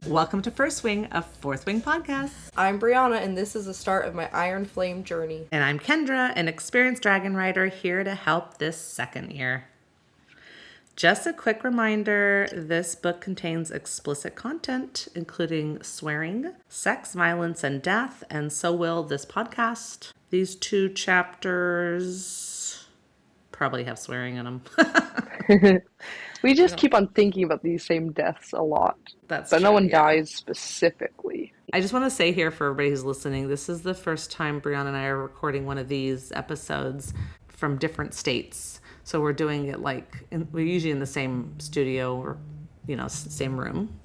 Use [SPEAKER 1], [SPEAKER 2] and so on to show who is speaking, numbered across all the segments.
[SPEAKER 1] Welcome to First Wing, a Fourth Wing podcast.
[SPEAKER 2] I'm Brianna, and this is the start of my Iron Flame journey.
[SPEAKER 1] And I'm Kendra, an experienced dragon rider, here to help this second year. Just a quick reminder, this book contains explicit content, including swearing, sex, violence, and death, and so will this podcast. These 2 chapters probably have swearing in them.
[SPEAKER 2] We just keep on thinking about these same deaths a lot.
[SPEAKER 1] That's
[SPEAKER 2] but
[SPEAKER 1] true,
[SPEAKER 2] no one
[SPEAKER 1] yeah.
[SPEAKER 2] dies specifically.
[SPEAKER 1] I just want to say here for everybody who's listening, this is the first time Brianna and I are recording one of these episodes from different states. So we're doing it we're usually in the same studio or, same room.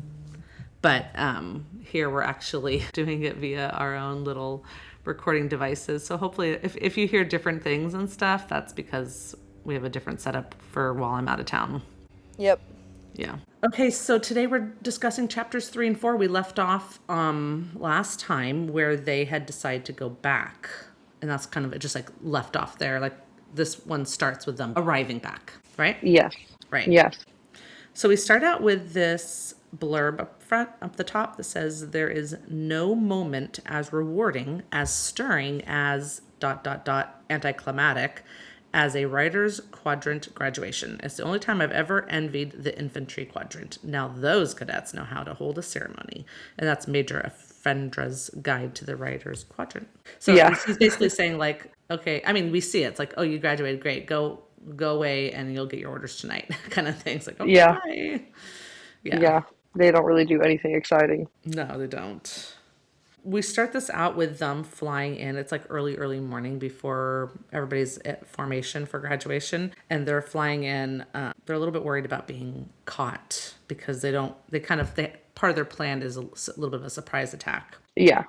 [SPEAKER 1] But here we're actually doing it via our own little recording devices. So hopefully if you hear different things and stuff, that's because we have a different setup for while I'm out of town.
[SPEAKER 2] Yep.
[SPEAKER 1] Yeah. Okay, so today we're discussing chapters 3 and 4. We left off last time where they had decided to go back. And that's kind of just left off there. This one starts with them arriving back, right?
[SPEAKER 2] Yes.
[SPEAKER 1] Right.
[SPEAKER 2] Yes.
[SPEAKER 1] So we start out with this blurb up the top that says, there is no moment as rewarding, as stirring, as ... anticlimactic as a writer's quadrant graduation. It's the only time I've ever envied the infantry quadrant. Now those cadets know how to hold a ceremony. And that's Major Effendra's Guide to the Writer's Quadrant. So he's basically saying okay, I mean, we see it. It's oh, you graduated, great. Go away and you'll get your orders tonight kind of thing. It's okay, bye.
[SPEAKER 2] Yeah. They don't really do anything exciting.
[SPEAKER 1] No, they don't. We start this out with them flying in. It's early morning before everybody's at formation for graduation. And they're flying in. They're a little bit worried about being caught because part of their plan is a little bit of a surprise attack.
[SPEAKER 2] Yeah.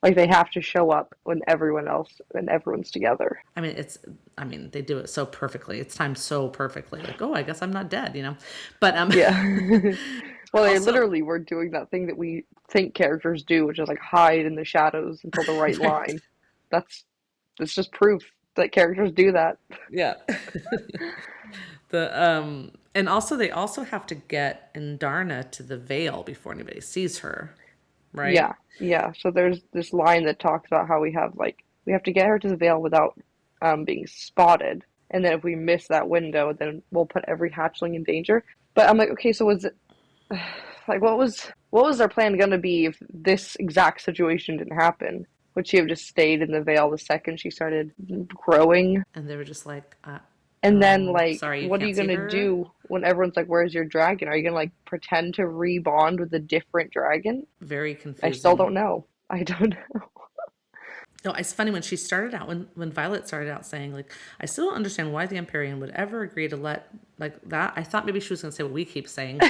[SPEAKER 2] They have to show up when everyone's together.
[SPEAKER 1] I mean, they do it so perfectly. It's timed so perfectly. Oh, I guess I'm not dead, But,
[SPEAKER 2] yeah. Well, they literally were doing that thing that we think characters do, which is hide in the shadows until the right line. That's just proof that characters do that.
[SPEAKER 1] Yeah. And also they also have to get Indarna to the Vale before anybody sees her, right?
[SPEAKER 2] Yeah. Yeah. So there's this line that talks about how we have to get her to the Vale without being spotted, and then if we miss that window, then we'll put every hatchling in danger. But I'm okay, so was it what was their plan going to be if this exact situation didn't happen? Would she have just stayed in the Vale the second she started growing?
[SPEAKER 1] And they were just
[SPEAKER 2] and then
[SPEAKER 1] sorry,
[SPEAKER 2] what are you going to do when everyone's where's your dragon? Are you going to pretend to rebond with a different dragon?
[SPEAKER 1] Very confusing.
[SPEAKER 2] I still don't know. I don't know.
[SPEAKER 1] No, it's funny when she started out, when Violet started out saying, I still don't understand why the Empyrean would ever agree to let, that. I thought maybe she was going to say what we keep saying.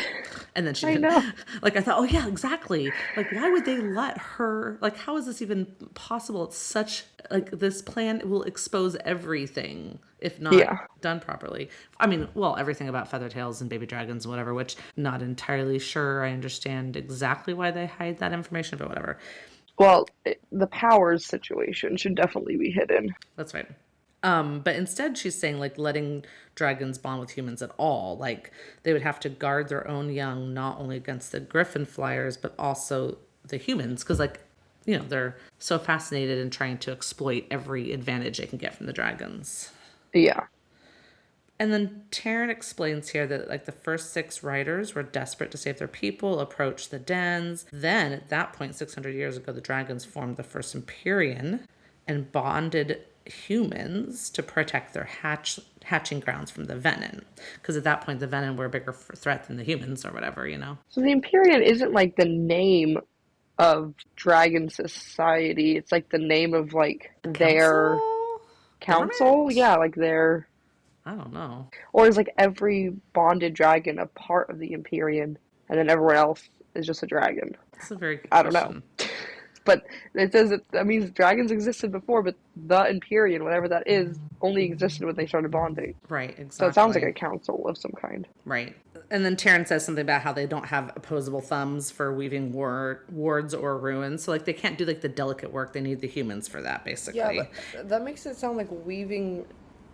[SPEAKER 1] And then she didn't.
[SPEAKER 2] I know.
[SPEAKER 1] I thought, oh, yeah, exactly. Why would they let her, how is this even possible? It's such, this plan will expose everything if not done properly. I mean, well, everything about Feathertails and baby dragons and whatever, which not entirely sure I understand exactly why they hide that information, but whatever.
[SPEAKER 2] Well, the powers situation should definitely be hidden.
[SPEAKER 1] That's right. But instead she's saying letting dragons bond with humans at all. They would have to guard their own young, not only against the griffin flyers, but also the humans. Because they're so fascinated in trying to exploit every advantage they can get from the dragons.
[SPEAKER 2] Yeah.
[SPEAKER 1] And then Taryn explains here that the first 6 riders were desperate to save their people, approached the dens. Then at that point, 600 years ago, the dragons formed the first Empyrean and bonded humans to protect their hatching grounds from the Venin. Because at that point, the Venin were a bigger threat than the humans or whatever, So
[SPEAKER 2] the Empyrean isn't the name of Dragon Society. It's the name of their council. Yeah, their...
[SPEAKER 1] I don't know.
[SPEAKER 2] Or is every bonded dragon a part of the Empyrean, and then everyone else is just a dragon?
[SPEAKER 1] That's a very good
[SPEAKER 2] question. I don't know. But it says that means dragons existed before, but the Empyrean, whatever that is, only existed when they started bonding.
[SPEAKER 1] Right, exactly.
[SPEAKER 2] So it sounds like a council of some kind.
[SPEAKER 1] Right. And then Taryn says something about how they don't have opposable thumbs for weaving wards or ruins. So they can't do the delicate work. They need the humans for that, basically.
[SPEAKER 2] Yeah, but that makes it sound like weaving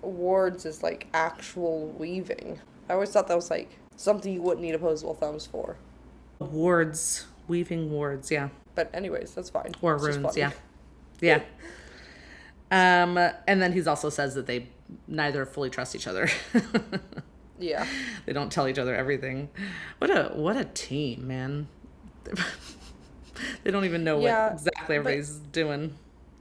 [SPEAKER 2] wards is actual weaving. I always thought that was something you wouldn't need opposable thumbs for.
[SPEAKER 1] Wards Weaving wards, yeah.
[SPEAKER 2] But anyways, that's fine.
[SPEAKER 1] Or
[SPEAKER 2] It's just
[SPEAKER 1] runes,
[SPEAKER 2] funny.
[SPEAKER 1] yeah. Yeah. And then he's also says that they neither fully trust each other.
[SPEAKER 2] Yeah.
[SPEAKER 1] They don't tell each other everything. What a team, man. They don't even know
[SPEAKER 2] Yeah,
[SPEAKER 1] what exactly
[SPEAKER 2] but
[SPEAKER 1] everybody's doing.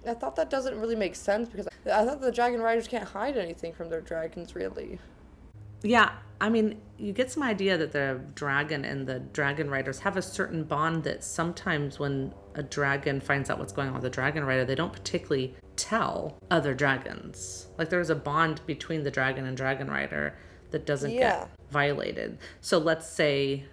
[SPEAKER 2] I thought that doesn't really make sense because I thought the dragon riders can't hide anything from their dragons, really.
[SPEAKER 1] Yeah, I mean, you get some idea that the dragon and the dragon riders have a certain bond that sometimes when a dragon finds out what's going on with the dragon rider, they don't particularly tell other dragons. Like there's a bond between the dragon and dragon rider that doesn't
[SPEAKER 2] Yeah.
[SPEAKER 1] get violated. So let's say,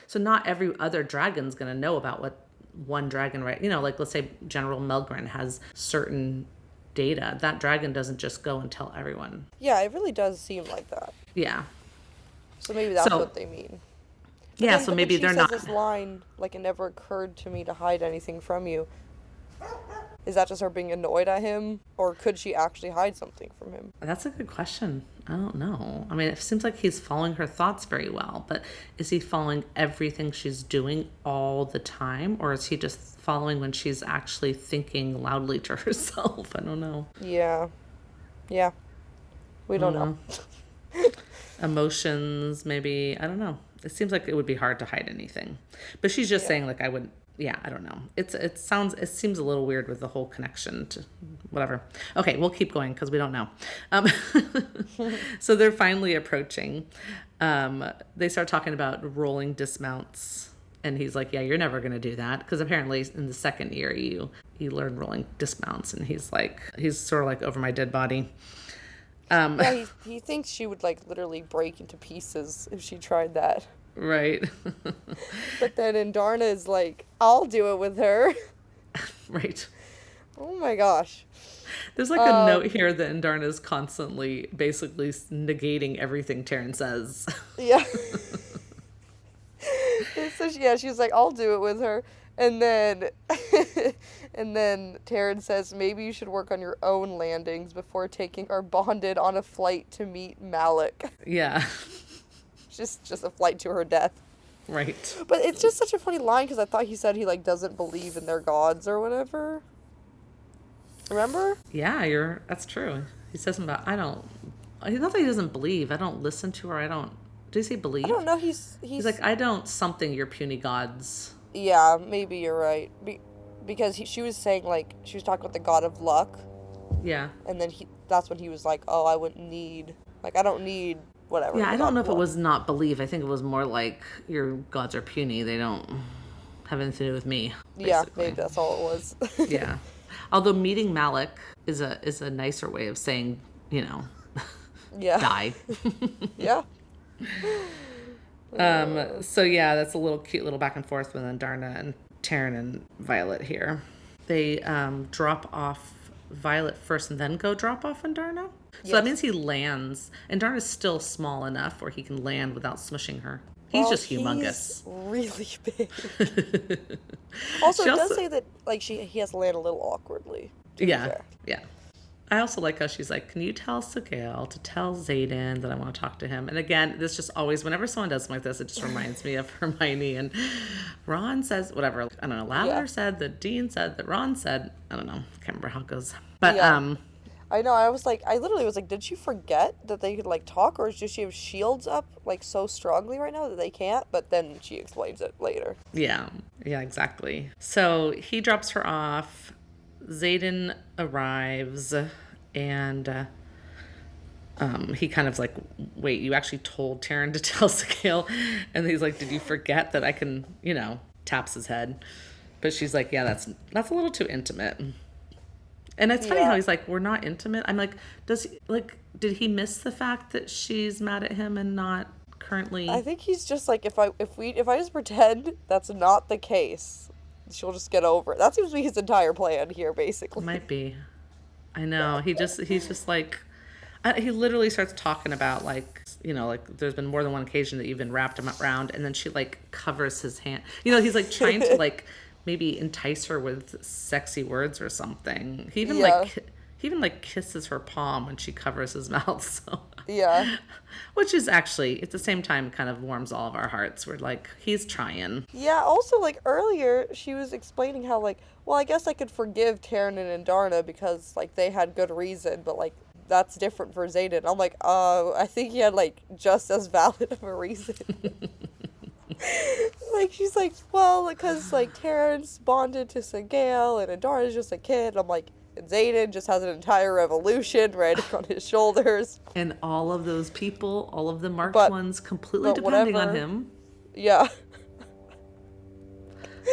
[SPEAKER 1] so not every other dragon's going to know about what one dragon rider, like let's say General Melgren has certain data. That dragon doesn't just go and tell everyone.
[SPEAKER 2] Yeah, it really does seem like that.
[SPEAKER 1] Yeah.
[SPEAKER 2] So maybe that's
[SPEAKER 1] So-
[SPEAKER 2] what they mean.
[SPEAKER 1] Yeah, so maybe
[SPEAKER 2] she
[SPEAKER 1] they're
[SPEAKER 2] says
[SPEAKER 1] not.
[SPEAKER 2] this line, like, it never occurred to me to hide anything from you. Is that just her being annoyed at him? Or could she actually hide something from him?
[SPEAKER 1] That's a good question. I don't know. I mean, it seems like he's following her thoughts very well, but is he following everything she's doing all the time? Or is he just following when she's actually thinking loudly to herself? I don't know.
[SPEAKER 2] Yeah. Yeah. We don't know.
[SPEAKER 1] Emotions, maybe. I don't know. It seems like it would be hard to hide anything. But she's just saying, like, I would. Yeah, I don't know. It seems a little weird with the whole connection to whatever. Okay, we'll keep going because we don't know. So they're finally approaching. They start talking about rolling dismounts, and he's like, "Yeah, you're never gonna do that," because apparently in the second year you learn rolling dismounts, and he's sort of like over my dead body.
[SPEAKER 2] Yeah, he thinks she would, like, literally break into pieces if she tried that.
[SPEAKER 1] Right.
[SPEAKER 2] But then Indarna is like, I'll do it with her.
[SPEAKER 1] Right.
[SPEAKER 2] Oh my gosh.
[SPEAKER 1] There's like a note here that Indarna is constantly basically negating everything Taryn says.
[SPEAKER 2] Yeah. So she's like, I'll do it with her. And then Taryn says, maybe you should work on your own landings before taking our bonded on a flight to meet Malik.
[SPEAKER 1] Yeah.
[SPEAKER 2] Just a flight to her death.
[SPEAKER 1] Right.
[SPEAKER 2] But it's just such a funny line because I thought he said he, like, doesn't believe in their gods or whatever. Remember?
[SPEAKER 1] Yeah, that's true. He says something about, it's not that he doesn't believe. I don't listen to her. Did he say believe?
[SPEAKER 2] I don't know. He's
[SPEAKER 1] like, I don't something your puny gods.
[SPEAKER 2] Yeah, maybe you're right. Because she was saying, like, she was talking about the god of luck.
[SPEAKER 1] Yeah.
[SPEAKER 2] And then that's when he was like, oh, I don't need whatever.
[SPEAKER 1] Yeah, I don't know if it was not believe. I think it was more like your gods are puny. They don't have anything to do with me. Basically.
[SPEAKER 2] Yeah, maybe that's all it was.
[SPEAKER 1] Yeah. Although meeting Malik is a nicer way of saying,
[SPEAKER 2] Yeah.
[SPEAKER 1] die.
[SPEAKER 2] Yeah.
[SPEAKER 1] So yeah, that's a little cute little back and forth with Indarna and Taryn and Violet here. They drop off Violet first and then go drop off Indarna. So that means he lands. Indarna's still small enough where he can land without smushing her. He's just humongous.
[SPEAKER 2] He's really big. Also, it does say that, like, he has to land a little awkwardly.
[SPEAKER 1] Yeah. I also like how she's like, can you tell Sagail to tell Xaden that I want to talk to him? And again, this just always, whenever someone does something like this, it just reminds me of Hermione. And Ron says, whatever, I don't know, Lavender said that Dean said that Ron said, I don't know, can't remember how it goes. But,
[SPEAKER 2] I know, I literally was like, did she forget that they could, like, talk? Or does she have shields up, like, so strongly right now that they can't? But then she explains it later.
[SPEAKER 1] Yeah, exactly. So he drops her off. Xaden arrives, and he kind of like, wait, you actually told Taryn to tell Sagail? And he's like, did you forget that I can, taps his head. But she's like, yeah, that's a little too intimate. And it's funny how he's like, we're not intimate. I'm like, did he miss the fact that she's mad at him and not currently?
[SPEAKER 2] I think he's just like, if I just pretend that's not the case, she'll just get over it. That seems to be his entire plan here, basically.
[SPEAKER 1] Might be. I know. He's just like, he literally starts talking about like, like there's been more than one occasion that you've been wrapped him around, and then she like covers his hand. He's like trying to like maybe entice her with sexy words or something. He even like kisses her palm when she covers his mouth. So
[SPEAKER 3] Yeah.
[SPEAKER 1] Which is actually, at the same time, kind of warms all of our hearts. We're like, he's trying.
[SPEAKER 3] Yeah, also, like, earlier, she was explaining how, like, well, I guess I could forgive Tiernan and Darna because, like, they had good reason, but, like, that's different for Xaden. I'm like, I think he had, like, just as valid of a reason. Like, she's like, well, because, like, Terrence bonded to Sagail and Adarna's just a kid. I'm like, and Xaden just has an entire revolution riding on his shoulders.
[SPEAKER 1] And all of those people, all of the marked
[SPEAKER 3] But-
[SPEAKER 1] ones, completely
[SPEAKER 3] but
[SPEAKER 1] depending on
[SPEAKER 3] whatever.
[SPEAKER 1] him.
[SPEAKER 3] Yeah.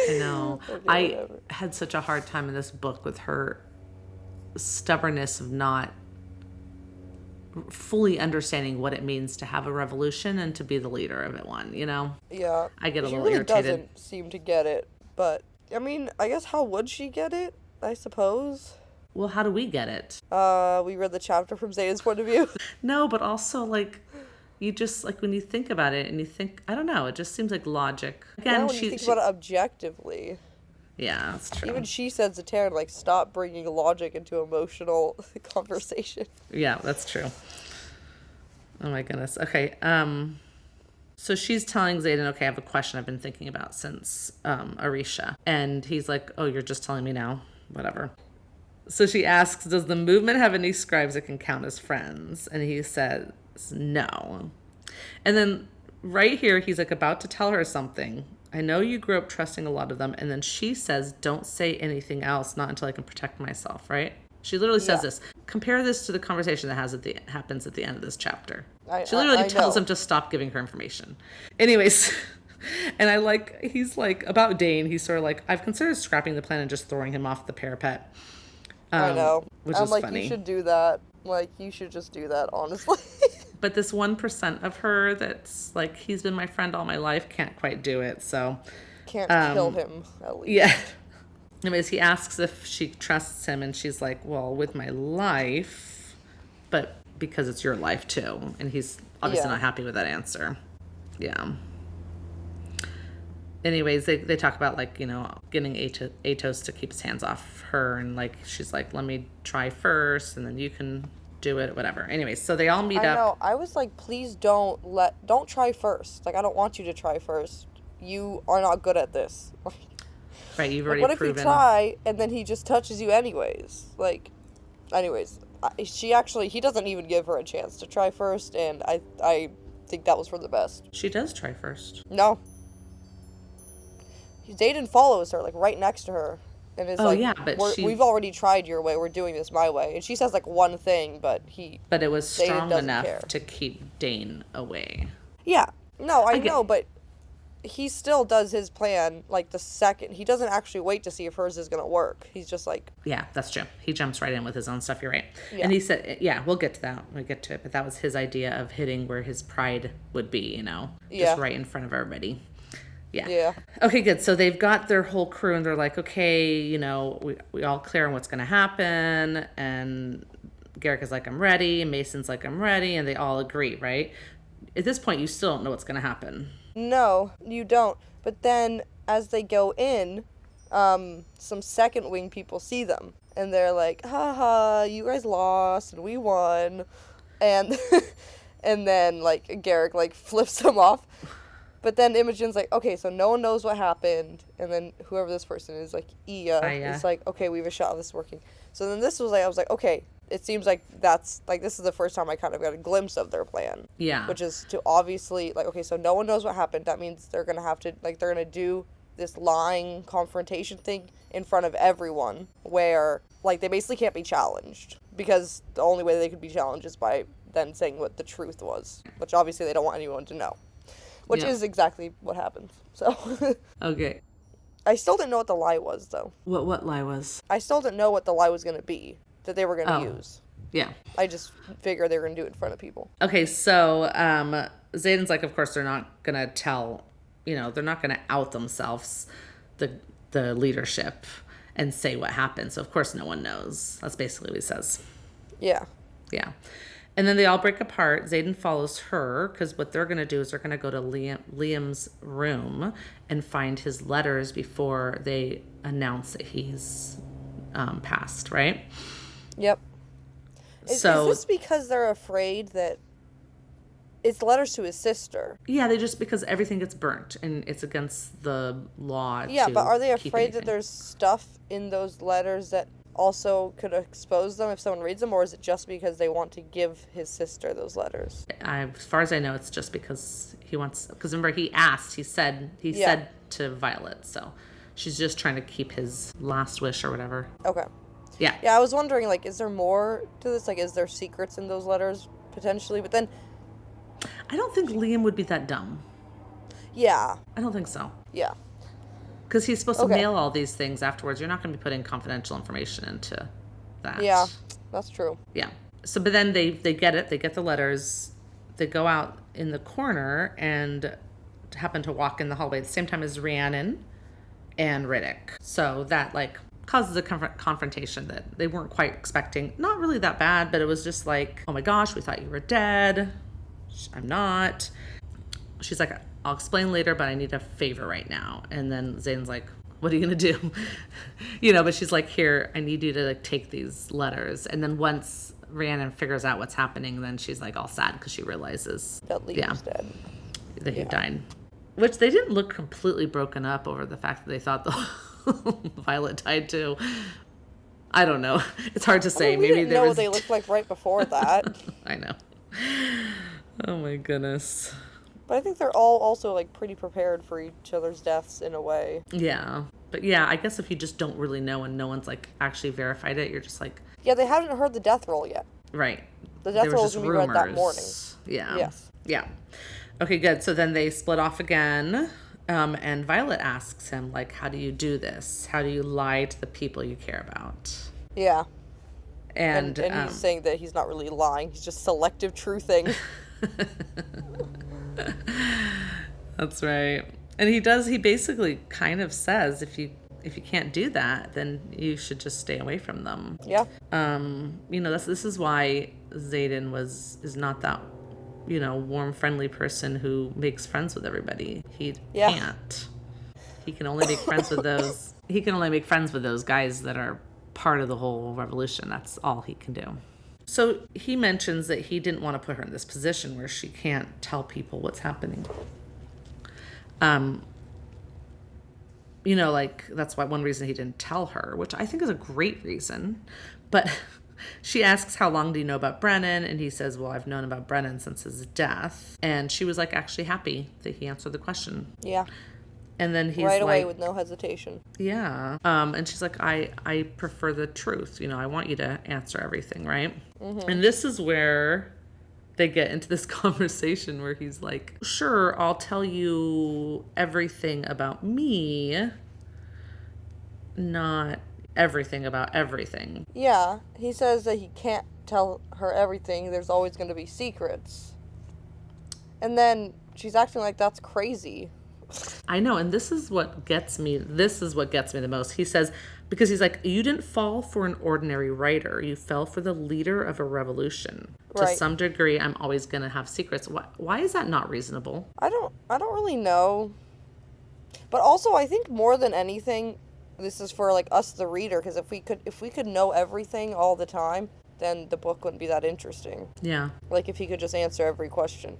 [SPEAKER 1] I know.
[SPEAKER 3] Okay,
[SPEAKER 1] I
[SPEAKER 3] whatever.
[SPEAKER 1] had such a hard time in this book with her stubbornness of not fully understanding what it means to have a revolution and to be the leader of it one, you know?
[SPEAKER 3] Yeah.
[SPEAKER 1] I get a
[SPEAKER 3] She
[SPEAKER 1] little
[SPEAKER 3] really
[SPEAKER 1] irritated.
[SPEAKER 3] doesn't seem to get it, but, I mean, I guess how would she get it? I suppose.
[SPEAKER 1] Well, how do we get it?
[SPEAKER 3] We read the chapter from Xaden's point of view.
[SPEAKER 1] No, but also, like, you just, like, when you think about it and you think, I don't know, it just seems like logic. Again,
[SPEAKER 3] Now when you think about it objectively,
[SPEAKER 1] yeah, that's true.
[SPEAKER 3] even she says to Taryn, like, stop bringing logic into emotional conversation.
[SPEAKER 1] Yeah, that's true. Oh my goodness. Okay. So she's telling Xaden, okay, I have a question I've been thinking about since Arisha. And he's like, oh, you're just telling me now? Whatever. So she asks, does the movement have any scribes that can count as friends? And he says, no. And then right here, he's like about to tell her something. I know you grew up trusting a lot of them. And then she says, don't say anything else, not until I can protect myself, right? She literally says
[SPEAKER 3] Yeah.
[SPEAKER 1] this. Compare this to the conversation that happens at the end of this chapter.
[SPEAKER 3] I
[SPEAKER 1] She literally tells
[SPEAKER 3] know.
[SPEAKER 1] him to stop giving her information. Anyways, and I like, he's like, about Dane, he's sort of like, I've considered scrapping the plan and just throwing him off the parapet.
[SPEAKER 3] I know.
[SPEAKER 1] Which
[SPEAKER 3] I'm
[SPEAKER 1] is
[SPEAKER 3] like,
[SPEAKER 1] funny.
[SPEAKER 3] you should do that. Like, you should just do that, honestly.
[SPEAKER 1] But this 1% of her that's like, he's been my friend all my life, can't quite do it. So,
[SPEAKER 3] Can't kill him, at least.
[SPEAKER 1] yeah. Anyways, he asks if she trusts him, and she's like, well, with my life, but because it's your life too. And he's obviously
[SPEAKER 3] Yeah.
[SPEAKER 1] not happy with that answer. Yeah. Anyways, they talk about, like, you know, getting Atos to keep his hands off her, and like she's like, let me try first, and then you can do it, whatever. Anyways, so they all meet
[SPEAKER 3] I
[SPEAKER 1] up.
[SPEAKER 3] know. I was like, please don't try first. Like, I don't want you to try first. You are not good at this.
[SPEAKER 1] Right, you've
[SPEAKER 3] Like,
[SPEAKER 1] already
[SPEAKER 3] what if
[SPEAKER 1] proven.
[SPEAKER 3] you try and then he just touches you anyways? Like, anyways, he doesn't even give her a chance to try first, and I think that was for the best.
[SPEAKER 1] She does try first.
[SPEAKER 3] No. Xaden follows her, like, right next to her. And is
[SPEAKER 1] Oh,
[SPEAKER 3] like,
[SPEAKER 1] yeah, but
[SPEAKER 3] we've already tried your way, we're doing this my way. And she says, like, one thing, but
[SPEAKER 1] But it was
[SPEAKER 3] Xaden
[SPEAKER 1] strong
[SPEAKER 3] doesn't
[SPEAKER 1] enough
[SPEAKER 3] care.
[SPEAKER 1] to keep Dane away.
[SPEAKER 3] Yeah. No, I
[SPEAKER 1] get-
[SPEAKER 3] know, but he still does his plan, like, the second. He doesn't actually wait to see if hers is going to work. He's just like,
[SPEAKER 1] Yeah, that's true. He jumps right in with his own stuff. You're right.
[SPEAKER 3] Yeah.
[SPEAKER 1] And he said, yeah, we'll get to that. We'll get to it. But that was his idea of hitting where his pride would be, you know,
[SPEAKER 3] Yeah.
[SPEAKER 1] just right in front of everybody. Yeah.
[SPEAKER 3] yeah.
[SPEAKER 1] Okay, good. So they've got their whole crew, and they're like, okay, you know, we all clear on what's going to happen. And Garrick is like, I'm ready. And Mason's like, I'm ready. And they all agree, right? At this point, you still don't know what's going to happen.
[SPEAKER 3] No, you don't. But then, as they go in, some second wing people see them. And they're like, haha, you guys lost, and we won. And and then, like, Garrick, like, flips them off. But then Imogen's like, okay, so no one knows what happened. And then whoever this person is, like, Iya,
[SPEAKER 1] Aya.
[SPEAKER 3] is like, okay, we have a shot of this working. So then this was like, I was like, okay, it seems like that's, like, this is the first time I kind of got a glimpse of their plan.
[SPEAKER 1] Yeah.
[SPEAKER 3] Which is to obviously, like, okay, so no one knows what happened. That means they're going to have to, like, they're going to do this lying confrontation thing in front of everyone where, like, they basically can't be challenged. Because the only way they could be challenged is by then saying what the truth was. Which obviously they don't want anyone to know. Which
[SPEAKER 1] Yeah.
[SPEAKER 3] is exactly what happened. So,
[SPEAKER 1] Okay.
[SPEAKER 3] I still didn't know what the lie was, though.
[SPEAKER 1] What lie was?
[SPEAKER 3] I still didn't know what the lie was going to be that they were going to
[SPEAKER 1] Oh.
[SPEAKER 3] use.
[SPEAKER 1] Yeah.
[SPEAKER 3] I just figured they were going to do it in front of people.
[SPEAKER 1] Okay, so Xaden's like, of course, they're not going to tell, you know, they're not going to out themselves, the leadership, and say what happened. So, of course, no one knows. That's basically what he says.
[SPEAKER 3] Yeah.
[SPEAKER 1] Yeah. And then they all break apart. Xaden follows her because what they're going to do is they're going to go to Liam's room and find his letters before they announce that he's passed, right?
[SPEAKER 3] Yep. Is
[SPEAKER 1] So-
[SPEAKER 3] this because they're afraid that It's letters to his sister.
[SPEAKER 1] Yeah, they just, because everything gets burnt and it's against the law.
[SPEAKER 3] Yeah,
[SPEAKER 1] to
[SPEAKER 3] but are they
[SPEAKER 1] keep
[SPEAKER 3] afraid that
[SPEAKER 1] anything.
[SPEAKER 3] there's stuff in those letters that also could expose them if someone reads them, or is it just because they want to give his sister those letters?
[SPEAKER 1] As far as I know, it's just because he wants, because remember he asked, he said to Violet, so she's just trying to keep his last wish or whatever.
[SPEAKER 3] Okay.
[SPEAKER 1] Yeah.
[SPEAKER 3] Yeah, I was wondering, like, is there more to this? Like, is there secrets in those letters, potentially? But then,
[SPEAKER 1] I don't think Liam would be that dumb.
[SPEAKER 3] yeah,
[SPEAKER 1] I don't think so.
[SPEAKER 3] yeah.
[SPEAKER 1] Because he's supposed to
[SPEAKER 3] Okay.
[SPEAKER 1] mail all these things afterwards. You're not going to be putting confidential information into that.
[SPEAKER 3] Yeah, that's true.
[SPEAKER 1] Yeah. So, but then they get it. They get the letters. They go out in the corner and happen to walk in the hallway at the same time as Rhiannon and Riddick. So that, like, causes a confrontation that they weren't quite expecting. Not really that bad, but it was just like, oh my gosh, we thought you were dead. I'm not. She's like, I'll explain later, but I need a favor right now. And then Zane's like, what are you going to do? But she's like, here, I need you to, like, take these letters. And then once Rhiannon figures out what's happening, then she's like all sad because she realizes
[SPEAKER 3] That Liam's dead.
[SPEAKER 1] that he died. Which they didn't look completely broken up over the fact that they thought the Violet died too. I don't know. It's hard to say.
[SPEAKER 3] I mean, we
[SPEAKER 1] Maybe
[SPEAKER 3] didn't
[SPEAKER 1] there
[SPEAKER 3] know
[SPEAKER 1] was.
[SPEAKER 3] what they looked like right before that.
[SPEAKER 1] I know. Oh my goodness.
[SPEAKER 3] But I think they're all also, like, pretty prepared for each other's deaths in a way.
[SPEAKER 1] Yeah. But yeah, I guess if you just don't really know and no one's, like, actually verified it, you're just like,
[SPEAKER 3] Yeah, they haven't heard the death roll yet.
[SPEAKER 1] right.
[SPEAKER 3] The death
[SPEAKER 1] There
[SPEAKER 3] roll
[SPEAKER 1] was
[SPEAKER 3] is
[SPEAKER 1] just
[SPEAKER 3] going to be read that morning.
[SPEAKER 1] rumors. Yeah.
[SPEAKER 3] Yes.
[SPEAKER 1] Yeah. Okay, good. So then they split off again. And Violet asks him, like, how do you do this? How do you lie to the people you care about?
[SPEAKER 3] Yeah.
[SPEAKER 1] And,
[SPEAKER 3] And he's saying that he's not really lying. He's just selective truthing.
[SPEAKER 1] that's right. And he basically kind of says, if you can't do that, then you should just stay away from them.
[SPEAKER 3] Yeah.
[SPEAKER 1] This is why Xaden is not that, warm, friendly person who makes friends with everybody. He can't. He can only make friends with those. He can only make friends with those guys that are part of the whole revolution. That's all he can do. So he mentions that he didn't want to put her in this position where she can't tell people what's happening. That's why one reason he didn't tell her, which I think is a great reason. But she asks, how long do you know about Brennan? And he says, well, I've known about Brennan since his death. And she was, like, actually happy that he answered the question.
[SPEAKER 3] Yeah.
[SPEAKER 1] And then he's
[SPEAKER 3] right away
[SPEAKER 1] like,
[SPEAKER 3] with no hesitation.
[SPEAKER 1] yeah. And she's like, I prefer the truth. I want you to answer everything, right? Mm-hmm. And this is where they get into this conversation where he's like, sure, I'll tell you everything about me, not everything about everything.
[SPEAKER 3] Yeah. He says that he can't tell her everything. There's always going to be secrets. And then she's acting like that's crazy.
[SPEAKER 1] I know, and this is what gets me the most. He says, because he's like, you didn't fall for an ordinary writer. You fell for the leader of a revolution.
[SPEAKER 3] Right.
[SPEAKER 1] To some degree, I'm always going to have secrets. Why is that not reasonable?
[SPEAKER 3] I don't really know. But also, I think more than anything, this is for, like, us, the reader, because if we could know everything all the time, then the book wouldn't be that interesting.
[SPEAKER 1] Yeah.
[SPEAKER 3] Like, if he could just answer every question.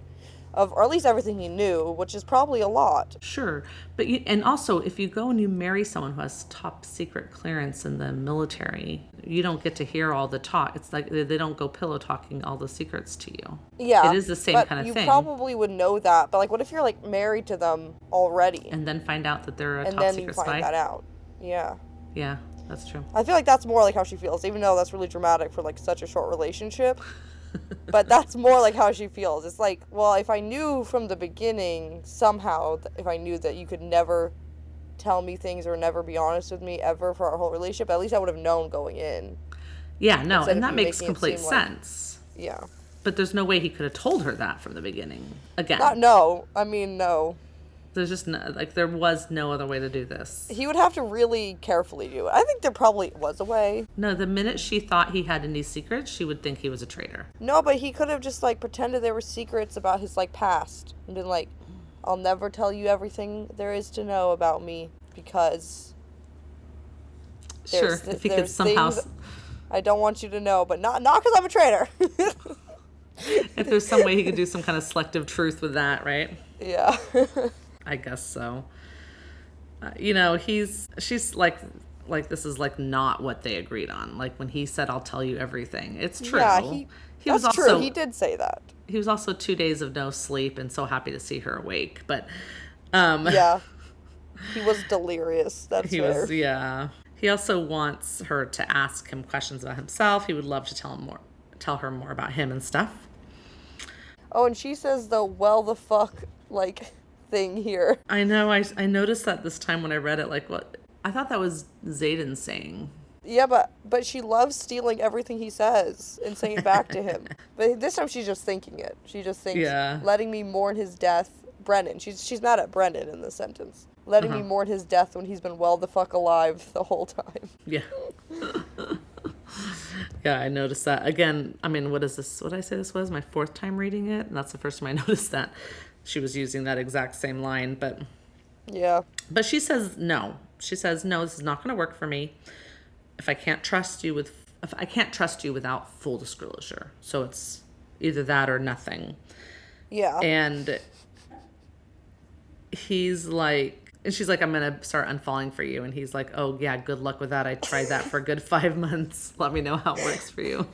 [SPEAKER 3] Or at least everything he knew, which is probably a lot.
[SPEAKER 1] Sure. But and also, if you go and you marry someone who has top secret clearance in the military, you don't get to hear all the talk. It's like they don't go pillow talking all the secrets to you.
[SPEAKER 3] Yeah.
[SPEAKER 1] It is the same kind of
[SPEAKER 3] you
[SPEAKER 1] thing.
[SPEAKER 3] You probably would know that. But, like, what if you're, like, married to them already?
[SPEAKER 1] And then find out that they're a top secret spy?
[SPEAKER 3] And then you find that out. Yeah.
[SPEAKER 1] Yeah, that's true.
[SPEAKER 3] I feel like that's more like how she feels, even though that's really dramatic for, like, such a short relationship. But that's more like how she feels. It's like, well, if I knew from the beginning, somehow, if I knew that you could never tell me things or never be honest with me ever for our whole relationship, at least I would have known going in.
[SPEAKER 1] Yeah, no,
[SPEAKER 3] Instead
[SPEAKER 1] and
[SPEAKER 3] of
[SPEAKER 1] that
[SPEAKER 3] you
[SPEAKER 1] makes
[SPEAKER 3] making it
[SPEAKER 1] complete
[SPEAKER 3] seem like-
[SPEAKER 1] sense.
[SPEAKER 3] Yeah.
[SPEAKER 1] But there's no way he could have told her that from the beginning. Again.
[SPEAKER 3] No. I mean, no.
[SPEAKER 1] There's just no, there was no other way to do this.
[SPEAKER 3] He would have to really carefully do it. I think there probably was a way.
[SPEAKER 1] No, the minute she thought he had any secrets, she would think he was a traitor.
[SPEAKER 3] No, but he could have just, like, pretended there were secrets about his, like, past. And been like, I'll never tell you everything there is to know about me because...
[SPEAKER 1] Sure, if he could somehow...
[SPEAKER 3] I don't want you to know, but not because I'm a traitor.
[SPEAKER 1] If there's some way he could do some kind of selective truth with that, right?
[SPEAKER 3] Yeah.
[SPEAKER 1] I guess so. She's like this is like not what they agreed on. Like when he said, "I'll tell you everything." It's true.
[SPEAKER 3] Yeah,
[SPEAKER 1] He was
[SPEAKER 3] that's
[SPEAKER 1] also
[SPEAKER 3] true. He did say that.
[SPEAKER 1] he was also 2 days of no sleep and so happy to see her awake. But
[SPEAKER 3] Yeah. He was delirious. That's
[SPEAKER 1] he
[SPEAKER 3] fair.
[SPEAKER 1] was He also wants her to ask him questions about himself. He would love to tell her more about him and stuff.
[SPEAKER 3] Oh, and she says the "well the fuck" like thing here.
[SPEAKER 1] I know. I noticed that this time when I read it. Like, what? I thought that was Xaden saying.
[SPEAKER 3] Yeah, but she loves stealing everything he says and saying it back to him. But this time she's just thinking it. She just thinks, letting me mourn his death, Brennan. She's mad at Brennan in this sentence. Letting me mourn his death when he's been well the fuck alive the whole time.
[SPEAKER 1] Yeah. Yeah, I noticed that. Again, I mean, what is this? What did I say this was? My 4th time reading it? And that's the first time I noticed that she was using that exact same line. But
[SPEAKER 3] yeah.
[SPEAKER 1] But she says no. She says, no, this is not going to work for me. If I can't trust you without full disclosure. So it's either that or nothing.
[SPEAKER 3] Yeah.
[SPEAKER 1] And he's like, and she's like, I'm going to start unfollowing for you. And he's like, oh yeah, good luck with that. I tried that for a good 5 months. Let me know how it works for you.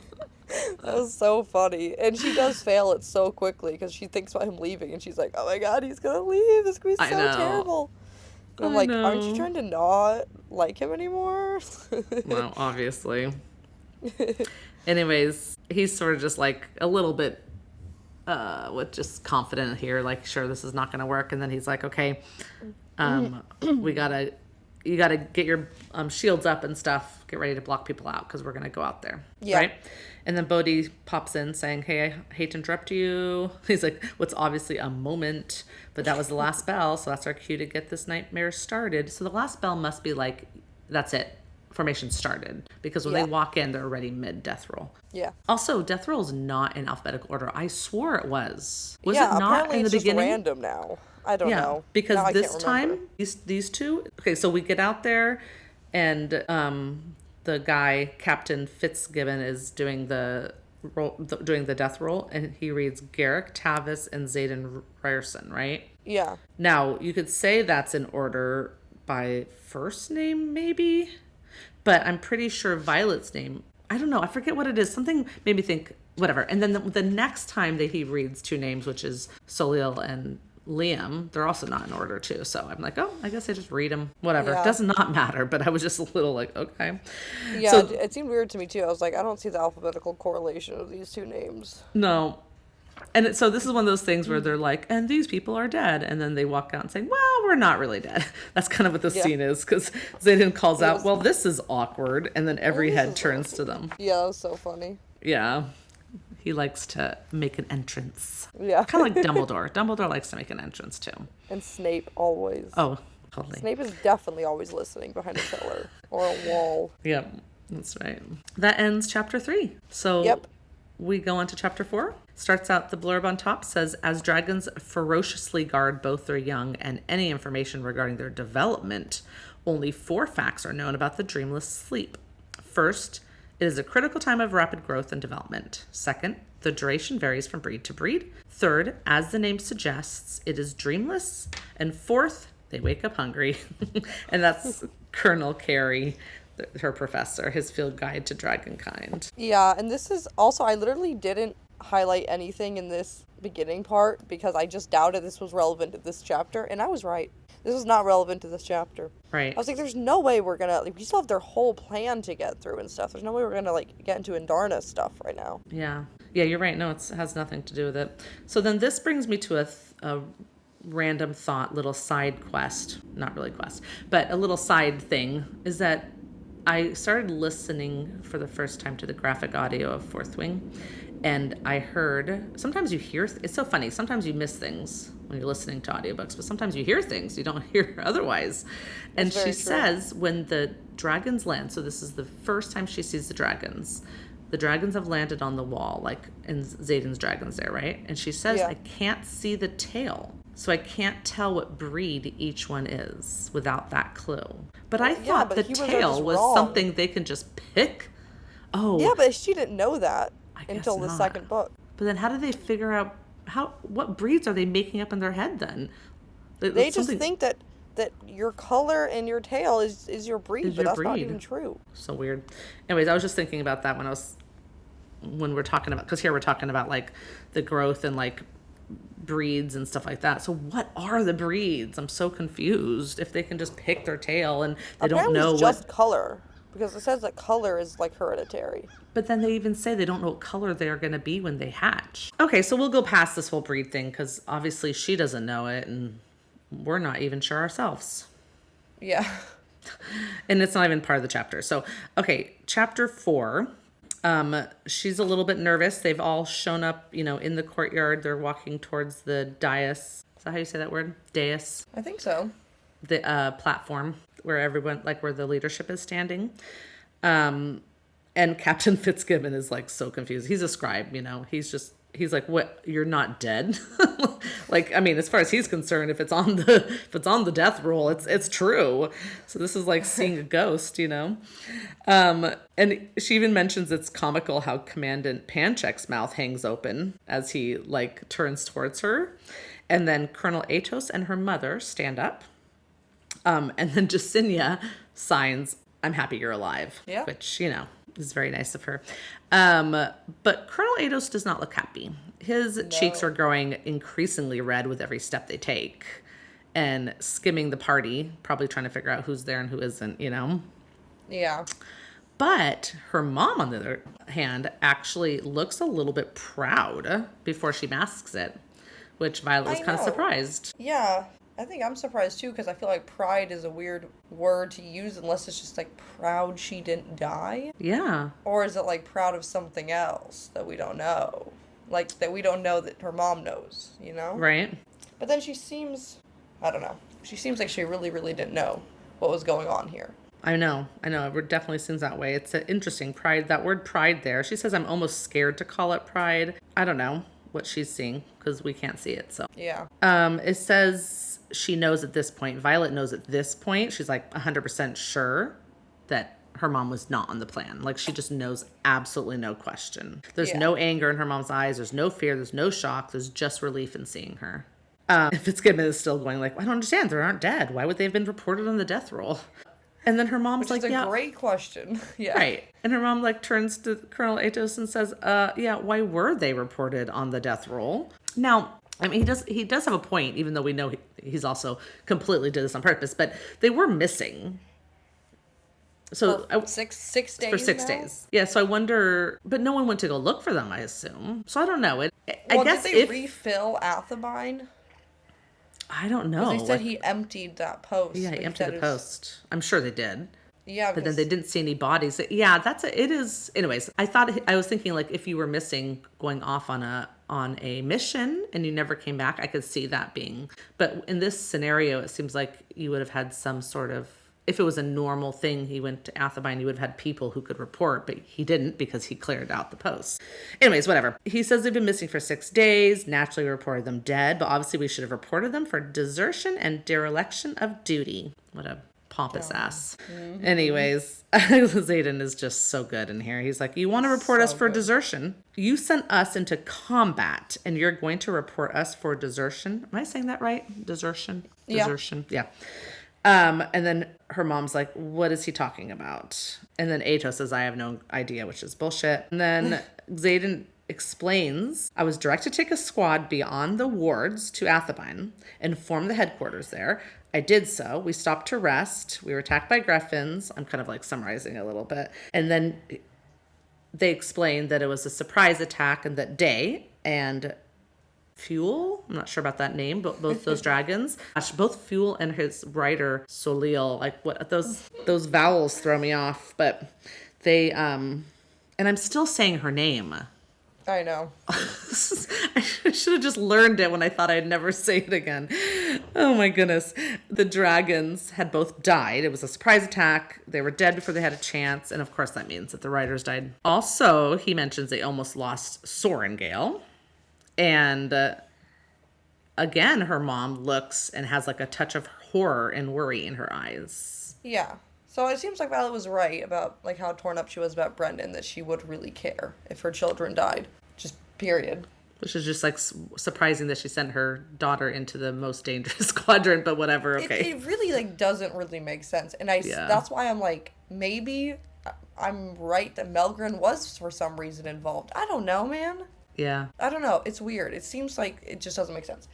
[SPEAKER 3] That was so funny. And she does fail it so quickly because she thinks about him leaving and she's like, oh my god, he's going to leave. This is going to be so terrible. And I'm like, aren't you trying to not like him anymore?
[SPEAKER 1] Well, obviously. Anyways, he's sort of just like a little bit with just confident here, like, sure, this is not going to work. And then he's like, okay, you gotta get your shields up and stuff. Get ready to block people out because we're going to go out there.
[SPEAKER 3] Yeah.
[SPEAKER 1] Right? And then Bodhi pops in saying, hey, I hate to interrupt you. He's like, what's obviously a moment, but that was the last bell. So that's our cue to get this nightmare started. So the last bell must be like, that's it. Formation started. Because when they walk in, they're already mid-death roll.
[SPEAKER 3] Yeah.
[SPEAKER 1] Also, death roll is not in alphabetical order. I swore it was. Was
[SPEAKER 3] yeah,
[SPEAKER 1] it not in the
[SPEAKER 3] it's just
[SPEAKER 1] beginning?
[SPEAKER 3] random now. I don't know.
[SPEAKER 1] Because
[SPEAKER 3] now
[SPEAKER 1] this time, these two... Okay, so we get out there and the guy, Captain Fitzgibbon, is doing the death roll, and he reads Garrick, Tavis, and Xaden Ryerson, right?
[SPEAKER 3] Yeah.
[SPEAKER 1] Now, you could say that's in order by first name, maybe? But I'm pretty sure Violet's name, I don't know, I forget what it is. Something made me think, whatever. And then the next time that he reads 2 names, which is Soliel and Liam, they're also not in order too. So I'm like, oh, I guess I just read them. Whatever. It does not matter. But I was just a little like, okay.
[SPEAKER 3] Yeah,
[SPEAKER 1] so,
[SPEAKER 3] it seemed weird to me too. I was like, I don't see the alphabetical correlation of these 2 names.
[SPEAKER 1] No. And so this is one of those things where they're like, and these people are dead. And then they walk out and say, well, we're not really dead. That's kind of what the scene is. Because Xaden calls out, well, this is awkward. And then every head turns to them.
[SPEAKER 3] Yeah, that was so funny.
[SPEAKER 1] Yeah. He likes to make an entrance.
[SPEAKER 3] Yeah.
[SPEAKER 1] Kind of like Dumbledore. Dumbledore likes to make an entrance too.
[SPEAKER 3] And Snape always.
[SPEAKER 1] Oh, totally.
[SPEAKER 3] Snape is definitely always listening behind a pillar or a wall.
[SPEAKER 1] Yep, that's right. That ends chapter 3. So we go on to chapter 4. Starts out, the blurb on top says, as dragons ferociously guard both their young and any information regarding their development, only 4 facts are known about the dreamless sleep. First, it is a critical time of rapid growth and development. Second, the duration varies from breed to breed. Third, as the name suggests, it is dreamless. And fourth, they wake up hungry. And that's Colonel Carey, her professor, his field guide to dragonkind.
[SPEAKER 3] Yeah, and this is also, I literally didn't highlight anything in this beginning part because I just doubted this was relevant to this chapter, and I was right. This is not relevant to this chapter.
[SPEAKER 1] Right.
[SPEAKER 3] I was like, there's no way we're gonna, like, we still have their whole plan to get through and stuff. There's no way we're gonna, like, get into Indarna stuff right now.
[SPEAKER 1] Yeah. Yeah, you're right. No, it has nothing to do with it. So then this brings me to a random thought, little side quest. Not really quest, but a little side thing is that I started listening for the first time to the graphic audio of Fourth Wing. And I heard, sometimes you hear, it's so funny, sometimes you miss things when you're listening to audiobooks, but sometimes you hear things you don't hear otherwise. And she says when the dragons land, so this is the first time she sees the dragons have landed on the wall, like in Xaden's dragons there, right? And she says, I can't see the tail, so I can't tell what breed each one is without that clue. But I thought the tail was something they can just pick. Oh.
[SPEAKER 3] Yeah, but she didn't know that until the second book.
[SPEAKER 1] But then how do they figure out what breeds are they making up in their head then?
[SPEAKER 3] They just think that your color and your tail is your breed, but that's not even true.
[SPEAKER 1] So weird. Anyways, I was just thinking about that when we're talking about, because here we're talking about like the growth and like breeds and stuff like that. So what are the breeds? I'm so confused. If they can just pick their tail and they
[SPEAKER 3] Apparently
[SPEAKER 1] don't know
[SPEAKER 3] it's just color, because it says that color is like hereditary.
[SPEAKER 1] But then they even say they don't know what color they are going to be when they hatch. Okay, so we'll go past this whole breed thing because obviously she doesn't know it and we're not even sure ourselves.
[SPEAKER 3] Yeah.
[SPEAKER 1] And it's not even part of the chapter. So, okay, chapter 4. She's a little bit nervous. They've all shown up, in the courtyard. They're walking towards the dais. Is that how you say that word? Dais.
[SPEAKER 3] I think so.
[SPEAKER 1] The platform where everyone, like where the leadership is standing. And Captain Fitzgibbon is like so confused. He's a scribe, he's like, what, you're not dead? Like, I mean, as far as he's concerned, if it's on the death roll, it's true. So this is like seeing a ghost, And she even mentions it's comical how Commandant Panchek's mouth hangs open as he like turns towards her. And then Colonel Atos and her mother stand up. And then Jesinia signs, I'm happy you're alive.
[SPEAKER 3] Yeah.
[SPEAKER 1] Which, is very nice of her. But Colonel Atos does not look happy. His cheeks are growing increasingly red with every step they take. And skimming the party, probably trying to figure out who's there and who isn't,
[SPEAKER 3] Yeah.
[SPEAKER 1] But her mom, on the other hand, actually looks a little bit proud before she masks it, which Violet was kind of surprised.
[SPEAKER 3] Yeah. I think I'm surprised too, because I feel like pride is a weird word to use unless it's just like proud she didn't die.
[SPEAKER 1] Yeah.
[SPEAKER 3] Or is it like proud of something else that we don't know? Like that we don't know that her mom knows,
[SPEAKER 1] Right.
[SPEAKER 3] But then she seems, I don't know. She seems like she really, really didn't know what was going on here.
[SPEAKER 1] I know. It definitely seems that way. It's an interesting pride. That word pride there. She says, I'm almost scared to call it pride. I don't know what she's seeing because we can't see it. So
[SPEAKER 3] yeah.
[SPEAKER 1] It says she knows at this point, Violet knows at this point, she's like 100% sure that her mom was not on the plan. Like she just knows absolutely no question. There's no anger in her mom's eyes. There's no fear. There's no shock. There's just relief in seeing her. Fitzgibbon is still going like, I don't understand. They aren't dead. Why would they have been reported on the death roll? And then her mom's
[SPEAKER 3] Which
[SPEAKER 1] like,
[SPEAKER 3] is a great question. Yeah.
[SPEAKER 1] Right. And her mom like turns to Colonel Atos and says, why were they reported on the death roll? Now, I mean, he does have a point, even though we know he's also completely did this on purpose, but they were missing. So
[SPEAKER 3] for six days.
[SPEAKER 1] For 6 days. Yeah. So I wonder, but no one went to go look for them, I assume. So I don't know. I guess
[SPEAKER 3] did they refill Athabine?
[SPEAKER 1] I don't know.
[SPEAKER 3] They said he emptied that post.
[SPEAKER 1] Yeah, he emptied the post. I'm sure they did.
[SPEAKER 3] Yeah,
[SPEAKER 1] but then they didn't see any bodies. Yeah, it is. Anyways, I was thinking like if you were missing, going off on a mission and you never came back, I could see that being. But in this scenario, it seems like you would have had some sort of. If it was a normal thing, he went to Athabine, you would have had people who could report, but he didn't because he cleared out the post. Anyways, whatever. He says they've been missing for 6 days. Naturally, we reported them dead, but obviously we should have reported them for desertion and dereliction of duty. What a pompous ass. Mm-hmm. Anyways, Xaden is just so good in here. He's like, you want to report us for desertion? You sent us into combat, and you're going to report us for desertion? Am I saying that right? Desertion? Desertion. Yeah. And then her mom's like, what is he talking about? And then Atos says, I have no idea, which is bullshit. And then Xaden explains, I was directed to take a squad beyond the wards to Athabine and form the headquarters there. I did so. We stopped to rest. We were attacked by griffins. I'm kind of like summarizing a little bit. And then they explained that it was a surprise attack and that Day and Fuel, I'm not sure about that name, but both those dragons, both Fuel and his rider Solil, like what those vowels throw me off, but they and I'm still saying her name.
[SPEAKER 3] I know.
[SPEAKER 1] I should have just learned it when I thought I'd never say it again. Oh my goodness. The dragons had both died. It was a surprise attack. They were dead before they had a chance, and of course that means that the riders died. Also, he mentions they almost lost Sorengale. And again, her mom looks and has like a touch of horror and worry in her eyes.
[SPEAKER 3] Yeah. So it seems like Violet was right about like how torn up she was about Brendan, that she would really care if her children died. Just Period.
[SPEAKER 1] Which is just like surprising that she sent her daughter into the most dangerous quadrant, but whatever. Okay.
[SPEAKER 3] It really like doesn't really make sense, and
[SPEAKER 1] Yeah.
[SPEAKER 3] that's why I'm like, maybe I'm right that Melgren was for some reason involved. I don't know, man.
[SPEAKER 1] Yeah.
[SPEAKER 3] I don't know. It's weird. It seems like it just doesn't make sense.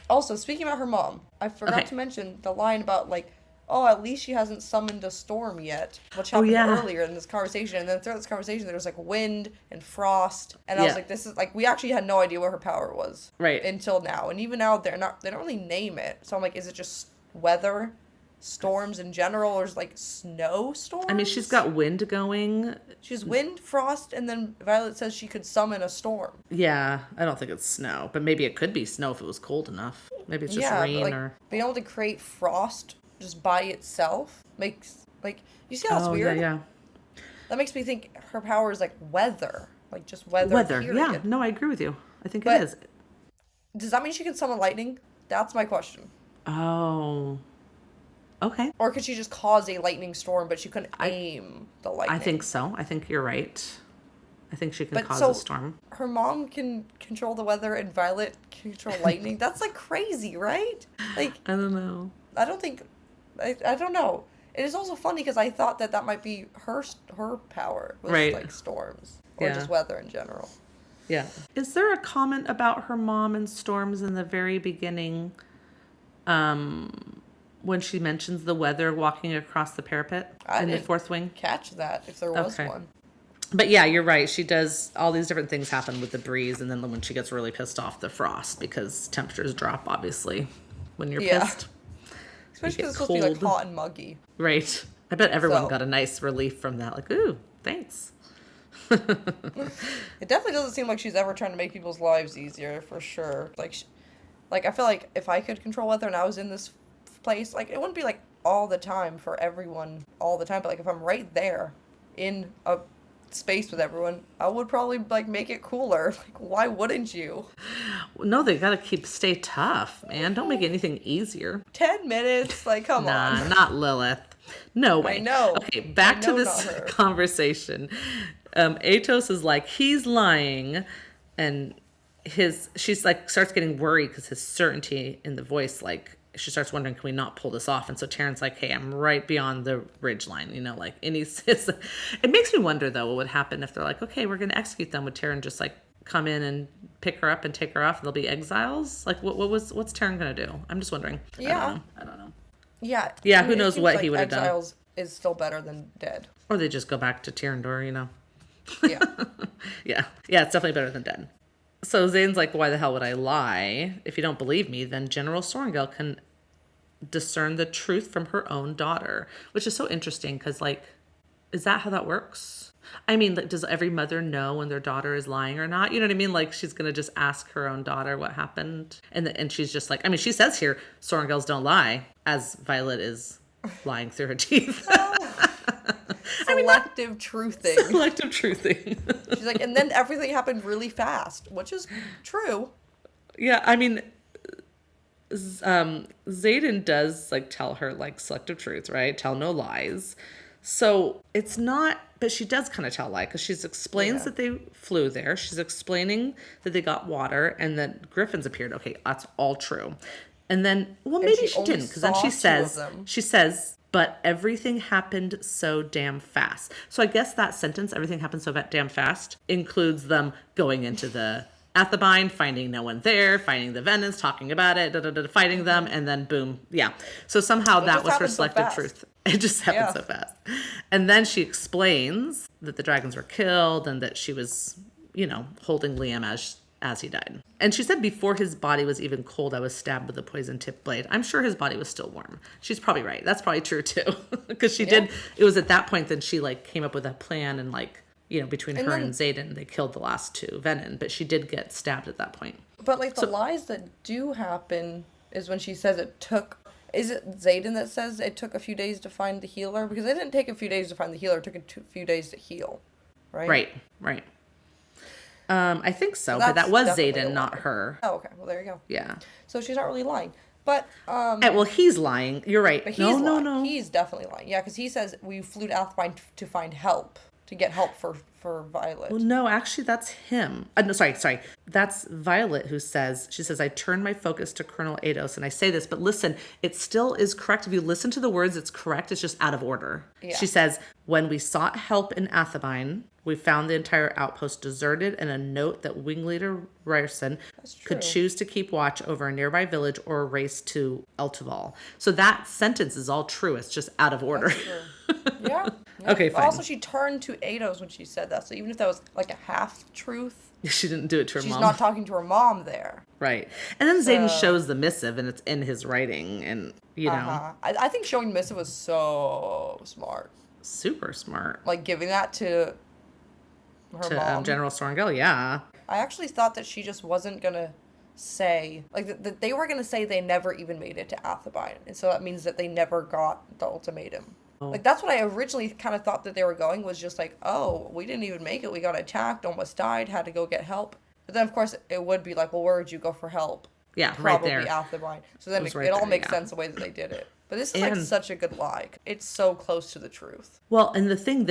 [SPEAKER 3] Also, speaking about her mom, I forgot
[SPEAKER 1] Okay.
[SPEAKER 3] to mention the line about like, oh, at least she hasn't summoned a storm yet, which happened
[SPEAKER 1] yeah.
[SPEAKER 3] earlier in this conversation. And then throughout this conversation, there was like wind and frost, and I was
[SPEAKER 1] Yeah.
[SPEAKER 3] like, this is like, we actually had no idea what her power was,
[SPEAKER 1] Right.
[SPEAKER 3] until now. And even now, they don't really name it. So I'm like, is it just weather, storms in general, or is it like snow storms?
[SPEAKER 1] I mean, she's got wind going.
[SPEAKER 3] She's wind, frost, and then Violet says she could summon a storm.
[SPEAKER 1] Yeah, I don't think it's snow, but maybe it could be snow if it was cold enough. Maybe it's just
[SPEAKER 3] Yeah,
[SPEAKER 1] rain
[SPEAKER 3] but like
[SPEAKER 1] or.
[SPEAKER 3] being able to create frost just by itself makes like, you see how it's
[SPEAKER 1] Oh,
[SPEAKER 3] weird?
[SPEAKER 1] yeah.
[SPEAKER 3] That makes me think her power is like weather, like just weather.
[SPEAKER 1] Weather.
[SPEAKER 3] Period.
[SPEAKER 1] Yeah. No, I agree with you. I think
[SPEAKER 3] But-
[SPEAKER 1] it is.
[SPEAKER 3] Does that mean she can summon lightning? That's my question.
[SPEAKER 1] Oh. Okay.
[SPEAKER 3] Or could she just cause a lightning storm, but she couldn't aim the lightning?
[SPEAKER 1] I think so. I think you're right. I think she can
[SPEAKER 3] But
[SPEAKER 1] cause
[SPEAKER 3] so-
[SPEAKER 1] a storm.
[SPEAKER 3] her mom can control the weather and Violet can control lightning. That's like crazy, right? Like,
[SPEAKER 1] I don't know.
[SPEAKER 3] I don't think, I don't know. It is also funny because I thought that might be her power was
[SPEAKER 1] Right.
[SPEAKER 3] like storms or
[SPEAKER 1] Yeah.
[SPEAKER 3] just weather in general.
[SPEAKER 1] Yeah. Is there a comment about her mom and storms in the very beginning? When she mentions the weather walking across the parapet
[SPEAKER 3] I
[SPEAKER 1] in the
[SPEAKER 3] didn't
[SPEAKER 1] fourth wing?
[SPEAKER 3] Catch that if there was
[SPEAKER 1] Okay.
[SPEAKER 3] one.
[SPEAKER 1] But yeah, you're right. She does all these different things happen with the breeze, and then when she gets really pissed off, the frost, because temperatures drop obviously when you're
[SPEAKER 3] Yeah.
[SPEAKER 1] pissed.
[SPEAKER 3] Especially
[SPEAKER 1] get
[SPEAKER 3] because it's supposed to be like
[SPEAKER 1] cold.
[SPEAKER 3] hot and muggy.
[SPEAKER 1] Right. I bet everyone
[SPEAKER 3] So-
[SPEAKER 1] got a nice relief from that. Like, ooh, thanks.
[SPEAKER 3] It definitely doesn't seem like she's ever trying to make people's lives easier, for sure. Like I feel like if I could control weather and I was in this place, like it wouldn't be like all the time for everyone all the time, but like if I'm right there in a space with everyone, I would probably like make it cooler. Like why wouldn't you?
[SPEAKER 1] No, they gotta stay tough, man. Don't make anything easier.
[SPEAKER 3] 10 minutes, like come
[SPEAKER 1] Nah,
[SPEAKER 3] on.
[SPEAKER 1] not Lilith. No way.
[SPEAKER 3] know.
[SPEAKER 1] Okay, back
[SPEAKER 3] I
[SPEAKER 1] to
[SPEAKER 3] know
[SPEAKER 1] this
[SPEAKER 3] not her.
[SPEAKER 1] conversation. Atos is like, he's lying, and she's like starts getting worried because his certainty in the voice, like she starts wondering, can we not pull this off? And so Taryn's like, hey, I'm right beyond the ridge line, like, and it makes me wonder though, what would happen if they're like, okay, we're gonna execute them. Would Taryn just like come in and pick her up and take her off, and they'll be exiles? Like, what's Taryn gonna do? I'm just wondering.
[SPEAKER 3] Yeah.
[SPEAKER 1] I don't know.
[SPEAKER 3] Yeah.
[SPEAKER 1] Yeah,
[SPEAKER 3] I
[SPEAKER 1] who
[SPEAKER 3] mean, it
[SPEAKER 1] knows
[SPEAKER 3] seems
[SPEAKER 1] what
[SPEAKER 3] like
[SPEAKER 1] he would have done.
[SPEAKER 3] Exiles is still better than dead.
[SPEAKER 1] Or they just go back to Tyrandor,
[SPEAKER 3] Yeah.
[SPEAKER 1] Yeah, it's definitely better than dead. So Zane's like, why the hell would I lie? If you don't believe me, then General Sorrengail can discern the truth from her own daughter, which is so interesting because, like, is that how that works? I mean, like, does every mother know when their daughter is lying or not? You know what I mean? Like, she's going to just ask her own daughter what happened. And she's just like, I mean, she says here, Sorrengails don't lie, as Violet is lying through her teeth.
[SPEAKER 3] Selective truthing.
[SPEAKER 1] Selective truthing.
[SPEAKER 3] She's like, and then everything happened really fast, which is true.
[SPEAKER 1] Yeah, I mean, Xaden does like tell her like selective truth, right? Tell no lies. So it's not, but she does kind of tell a lie because she explains
[SPEAKER 3] Yeah.
[SPEAKER 1] that they flew there. She's explaining that they got water and that griffins appeared. Okay, that's all true. And then, well, maybe
[SPEAKER 3] she
[SPEAKER 1] she
[SPEAKER 3] only
[SPEAKER 1] didn't because then
[SPEAKER 3] saw
[SPEAKER 1] she
[SPEAKER 3] 2 of
[SPEAKER 1] says,
[SPEAKER 3] them.
[SPEAKER 1] but everything happened so damn fast. So I guess that sentence, everything happened so damn fast, includes them going into the Athebyne, finding no one there, finding the Venons, talking about it, fighting them, and then boom, yeah. So somehow that
[SPEAKER 3] just
[SPEAKER 1] was her
[SPEAKER 3] happened so
[SPEAKER 1] selective
[SPEAKER 3] fast.
[SPEAKER 1] truth. It just happened
[SPEAKER 3] Yeah.
[SPEAKER 1] so fast. And then she explains that the dragons were killed and that she was, holding Liam as he died. And she said before his body was even cold, I was stabbed with a poison tipped blade. I'm sure his body was still warm. She's probably right. That's probably true too. Because she did, it was at that point that she like came up with a plan and like, between her and Xaden, they killed the last 2 Venom, but she did get stabbed at that point.
[SPEAKER 3] But like the lies that do happen is when she says it took. Is it Xaden that says it took a few days to find the healer? Because it didn't take a few days to find the healer. It took a few days to heal, right?
[SPEAKER 1] Right. I think so,
[SPEAKER 3] So
[SPEAKER 1] but that
[SPEAKER 3] that's
[SPEAKER 1] was
[SPEAKER 3] definitely a
[SPEAKER 1] Xaden, not
[SPEAKER 3] lie.
[SPEAKER 1] her.
[SPEAKER 3] Oh, okay. Well, there you go.
[SPEAKER 1] Yeah.
[SPEAKER 3] So she's not really lying. But
[SPEAKER 1] Well, he's lying. You're right.
[SPEAKER 3] but he's
[SPEAKER 1] No.
[SPEAKER 3] lying. He's definitely lying. Yeah, because he says we flew to Athebyne to find help. to get help for Violet.
[SPEAKER 1] Well, no, actually, that's him. No, sorry. That's Violet who says, she says, I turn my focus to Colonel Ados. And I say this, but listen, it still is correct. If you listen to the words, it's correct. It's just out of order.
[SPEAKER 3] Yeah.
[SPEAKER 1] She says, when we sought help in Athabine, we found the entire outpost deserted and a note that Wing Leader Ryerson could choose to keep watch over a nearby village or race to Eltival. So that sentence is all true. It's just out of order.
[SPEAKER 3] Yeah.
[SPEAKER 1] Okay, fine.
[SPEAKER 3] Also, she turned to Ados when she said that. So even if that was like a half truth,
[SPEAKER 1] She didn't do it to her
[SPEAKER 3] she's
[SPEAKER 1] mom.
[SPEAKER 3] not talking to her mom there.
[SPEAKER 1] Right. And then Xaden shows the missive and it's in his writing and, you know,
[SPEAKER 3] I think showing missive was so smart.
[SPEAKER 1] super smart.
[SPEAKER 3] Like giving that to her mom.
[SPEAKER 1] General Sorengel, yeah.
[SPEAKER 3] I actually thought that she just wasn't gonna say like that they were gonna say they never even made it to Athabine, and so that means that they never got the ultimatum. Like that's what I originally kind of thought that they were going, was just like, oh, we didn't even make it, we got attacked, almost died, had to go get help. But then of course it would be like, well, where would you go for help?
[SPEAKER 1] Yeah,
[SPEAKER 3] Probably
[SPEAKER 1] right there.
[SPEAKER 3] Athabine. So then
[SPEAKER 1] was
[SPEAKER 3] it
[SPEAKER 1] right
[SPEAKER 3] all
[SPEAKER 1] there,
[SPEAKER 3] makes
[SPEAKER 1] yeah.
[SPEAKER 3] sense the way that they did it. But this is like
[SPEAKER 1] And-
[SPEAKER 3] such a good lie. It's so close to the truth.
[SPEAKER 1] Well, and the thing